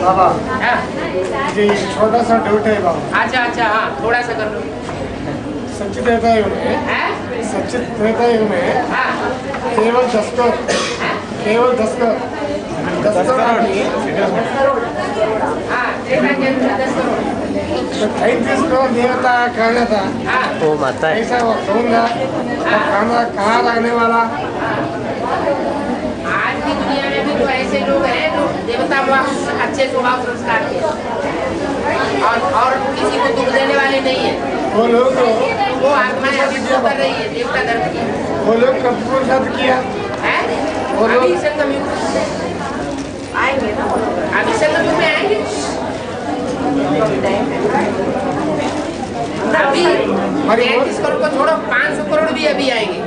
बाबा हाँ, जी छोटा सा डाउट है बाबा। अच्छा अच्छा, हाँ थोड़ा सा कर लो। सच्चित त्रेतायुग में हैं? सच्चित त्रेतायुग में हाँ केवल 10 करोड़ केवल 10 करोड़ आदमी हाँ, त्रेता के अंदर 10 करोड़। तो 33 करोड़ देवता कहना था। हाँ वो माता है ऐसा वो कहूँगा खाना कहाँ लगने वाला? आज की दुनिया में भी तो ऐसे लोग हैं जो देवता अच्छे स्वभाव संस्कार के और किसी को दुख देने वाले नहीं है। वो लोग वो आत्माएं अभी जो कर रही है देवता धर्म की वो लोग कब पुरुषार्थ किया? है। वो लोग- अभी संगम युग आएंगे ना वो लोग। अभी संगम युग में आएंगे। अभी 33 करोड़ को छोड़ो, 500 करोड़ भी अभी आएंगे।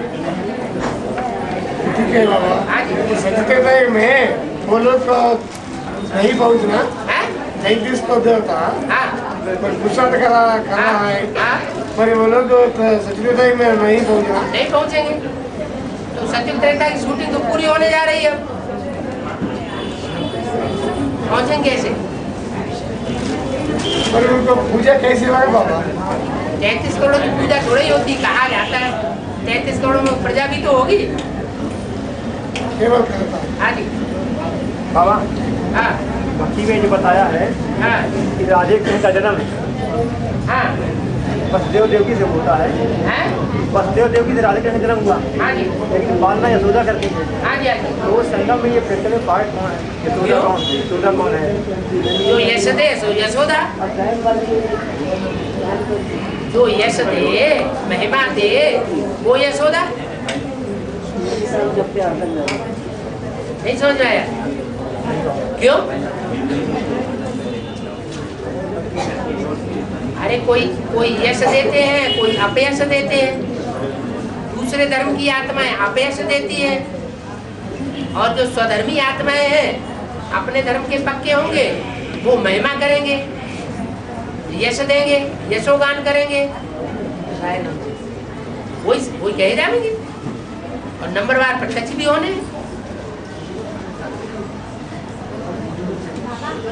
ठीक है बाबा। आज सच्चित त्रेतायुग में वो लोग को नहीं पहुँचना। है? 33 को देवता हाँ पुरुषार्थ करना है हाँ, पर वो लोग सच्चित त्रेतायुग में नहीं पहुँचना। नहीं पहुंचेंगे। तो सत्युग त्रेता की शूटिंग तो पूरी होने जा रही है। पहुंचेंगे कैसे? पर उनको पूजा कैसे होगा बाबा? 33 करोड़ की पूजा थोड़ी ही होती, कहा जाता है 33 करोड़ में प्रजा भी तो होगी। केवल करता है। हाँ जी, बाबा हाँ भक्ति में जो बताया है हाँ कि राधे कृष्ण का जन्म हाँ वसुदेव देवकी से होता है। हैं? वसुदेव देवकी से राधे कृष्ण का जन्म हुआ, हाँ जी, लेकिन बालना यशोदा करके थे। हाँ जी, हाँ जी। तो वो संगम में ये फिरते में पार्ट कौन है? यशोदा कौन? यशोदा कौन है? जो यश दे सो यशोदा, जो यश दे महिमा दे वो यशोदा। नहीं समझ में आया? क्यों? अरे कोई यश देते हैं, कोई अपयश देते हैं। दूसरे धर्म की आत्माएं अपयश देती है और जो स्वधर्मी आत्माएं हैं अपने धर्म के पक्के होंगे वो महिमा करेंगे, यश देंगे, यशोगान करेंगे, वही कहे जाएंगे और नंबरवार प्रत्यक्ष भी होने।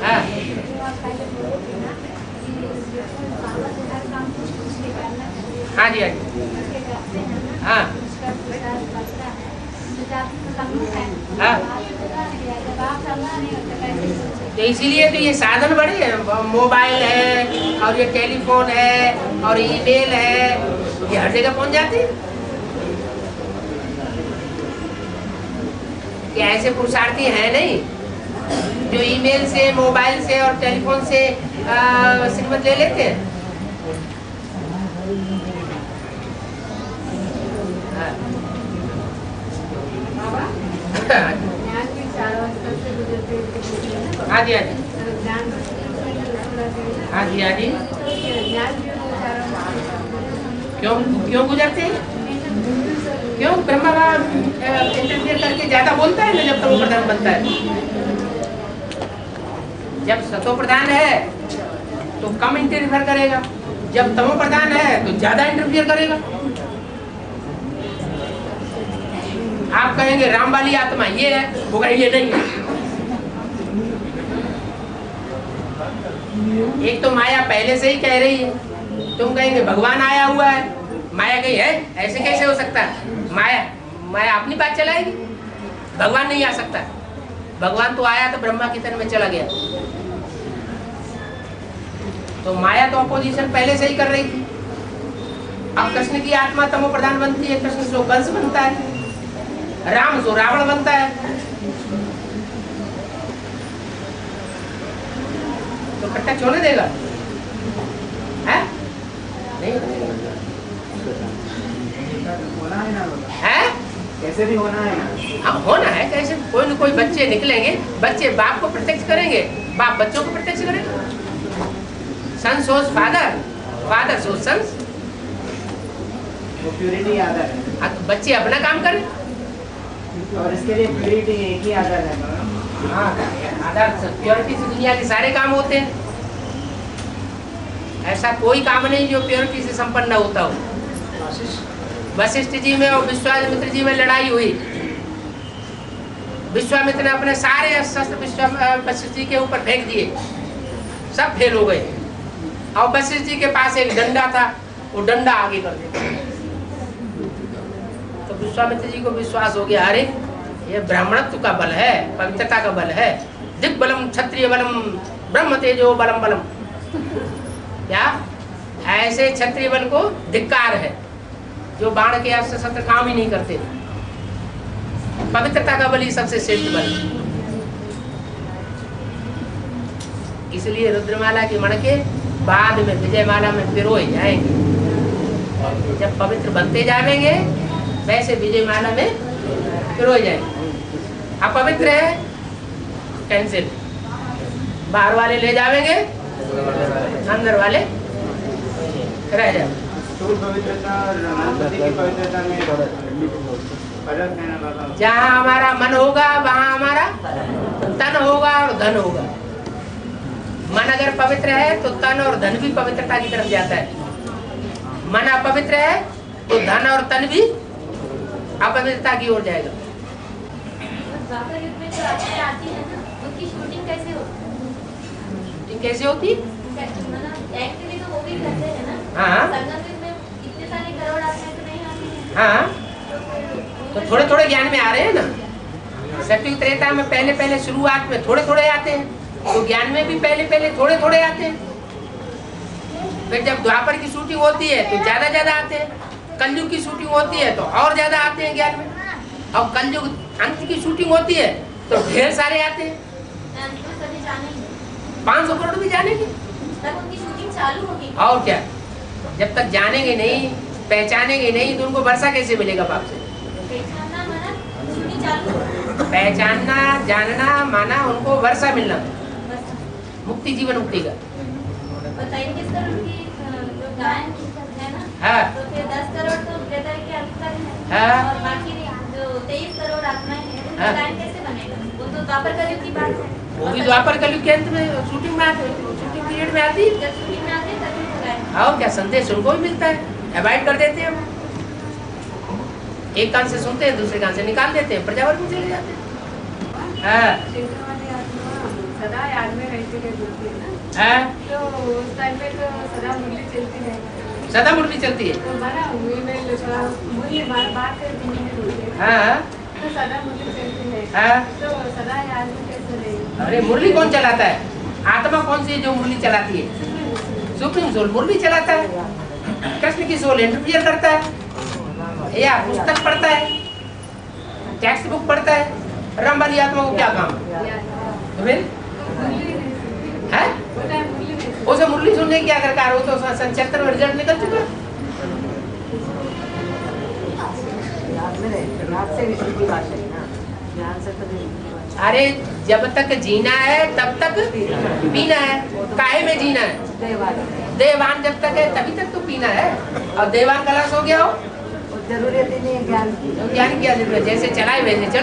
हाँ हाँ जी, हाँ जी, हाँ हाँ। तो इसीलिए तो ये साधन बड़े हैं, मोबाइल है और ये टेलीफोन है और ईमेल है, ये हर जगह पहुंच जाते हैं। क्या ऐसे पुरुषार्थी है नहीं जो ईमेल से, मोबाइल से और टेलीफोन से श्रीमत ले लेते हैं? ज्ञान की चार अवस्था से गुजरते हैं। हाँ जी, हाँ जी, ज्ञान हाँ जी, हाँ जी। ज्ञान की चार अवस्था क्यों क्यों गुजरते हैं? क्यों? ब्रह्मा इंटरफियर करके ज्यादा बोलता है ना जब तमो प्रधान बनता है। जब सतो प्रधान है तो कम इंटरफियर करेगा, जब तमो प्रधान है तो ज्यादा इंटरफियर करेगा। आप कहेंगे राम वाली आत्मा ये है, वो कहेंगे नहीं है। एक तो माया पहले से ही कह रही है, तुम कहेंगे भगवान आया हुआ है, माया कही है, ऐसे कैसे हो सकता है? माया अपनी बात चलाएगी, भगवान नहीं आ सकता। भगवान तो आया तो ब्रह्मा की तन में चला गया। तो माया तो अपोजिशन पहले से ही कर रही थी। अब कृष्ण की आत्मा तमो प्रधान बनती है, कृष्ण से कंस बनता है, राम से रावण बनता है। तो प्रत्यक्ष होने देगा? है? नहीं होना है ना, है? कैसे भी होना है ना। हाँ होना है, कैसे कोई न कोई बच्चे निकलेंगे, बच्चे बाप को प्रत्यक्ष करेंगे, बाप बच्चों को प्रत्यक्ष करेंगे। सन सोज फादर, फादर सोज सन। वो प्यूरिटी आधार है। हाँ तो बच्चे अपना काम करें, और इसके लिए प्यूरिटी एक ही आधार है। हाँ आधार प्योरिटी से दुनिया के सारे काम होते हैं। ऐसा कोई काम नहीं जो प्योरिटी से संपन्न न होता हो। वशिष्ठ जी में और विश्वामित्र जी में लड़ाई हुई। विश्वामित्र ने अपने सारे शस्त्र वशिष्ठ जी के ऊपर फेंक दिए, सब फेल हो गए। और वशिष्ठ जी के पास एक डंडा था, वो डंडा आगे कर दिया। तो विश्वामित्र जी को विश्वास हो गया, अरे ये ब्राह्मणत्व का बल है, पवित्रता का बल है। दिक बलम क्षत्रिय बलम ब्रह्म तेजो बलम बलम। क्या ऐसे क्षत्रिय बल को धिक्कार है जो बाण के अस्त्र शस्त्र काम ही नहीं करते। पवित्रता का बल ही सबसे श्रेष्ठ बल। इसलिए रुद्रमाला की मणके बाद में विजयमाला में पिरोए जाएंगे। जब पवित्र बनते जाएंगे वैसे विजयमाला में पिरोए जाएंगे। अपवित्र है कैंसिल, बाहर वाले ले जाएंगे, अंदर वाले रह जाए। स्थूल पवित्रता और मनोबुद्धि की पवित्रता में फर्क है ना बाबा। जहाँ हमारा मन होगा वहाँ हमारा तन होगा और धन होगा। मन अगर पवित्र है तो तन और धन भी पवित्रता की तरफ जाता है। मन अपवित्र है तो धन और तन भी अपवित्रता की ओर जाएगा। द्वापर युग में जो आती है ना, उनकी शूटिंग कैसे होती है? कैसे होती? मतलब एक्चुअली तो वो भी करते हैं ना। हाँ। संगम युग में इतने सारे करोड़ आते हैं तो नहीं आते हैं। हाँ तो थोड़े थोड़े ज्ञान में आ रहे हैं ना। सतयुग त्रेता में पहले पहले शुरुआत में थोड़े थोड़े आते हैं, तो ज्ञान में भी पहले पहले थोड़े थोड़े आते हैं। फिर जब द्वापर की शूटिंग होती है तो ज्यादा ज्यादा आते हैं। कलयुग की शूटिंग होती है तो और ज्यादा आते हैं ज्ञान में। और कलयुग अंत की शूटिंग होती है तो ढेर सारे आते हैं। 500 करोड़ भी जानेंगे तब उनकी शूटिंग चालू होगी। और क्या, जब तक जानेंगे नहीं, पहचानेंगे नहीं तो उनको वर्षा कैसे मिलेगा बाप से? पहचानना माना शूटिंग चालू होगी। पहचानना जानना माना उनको वर्षा मिलना, मुक्ति जीवन मुक्ति का। और 33 करोड़ की जो गायन है ना, हाँ। तो फिर 10 करोड़ तो हृदय के अंतर है। हाँ। और बाकी जो 23 करोड़ आत्माएं हैं, उनका हाँ। गायन कैसे बनेगा? वो तो द्वापर कलयुग की बात है। वो भी द्वापर कलयुग के अंत में शूटिंग में आते, शूटिंग पीरियड में आती है। जब शूटिंग में आते हैं तभी वो गायन। और क्या संदेश उनको भी मिलता है, अवॉइड कर देते हैं। एक कान से सुनते हैं, दूसरे कान से निकाल देते हैं, प्रजावर में चले जाते हैं। हाँ। सदा याद में रहती है ना। हाँ। तो उस टाइम पे तो सदा मुरली चलती है। सदा मुरली चलती है। तो माना मुरली बात करती है। हाँ। तो सदा मुरली चलती है। हाँ। तो सदा याद में कैसे रहेगी? अरे मुरली कौन चलाता है? आत्मा कौन सी है जो मुरली चलाती है? सुप्रीम सोल मुरली चलाता है। कृष्ण की सोल इंटरफियर करता है या पुस्तक पढ़ता है, टेक्स्ट बुक पढ़ता है। राम वाली आत्मा को क्या काम है? है? उसे मुरली सुनने की क्या दरकार हो? तो सन 76 में रिजल्ट निकल चुका। बाद में रहेंगे, रात से विष्णु की भाषा है ना, ध्यान से तो नहीं। अरे जब तक जीना है तब तक पीना है। काहे में जीना है? देवान जब तक है तभी तक तो पीना है। और देवान खलास हो गया हो जरूरत ही नहीं है ज्ञान की। तो ज्ञान की क्या जरूरत? जैसे चलाए वैसे चलो।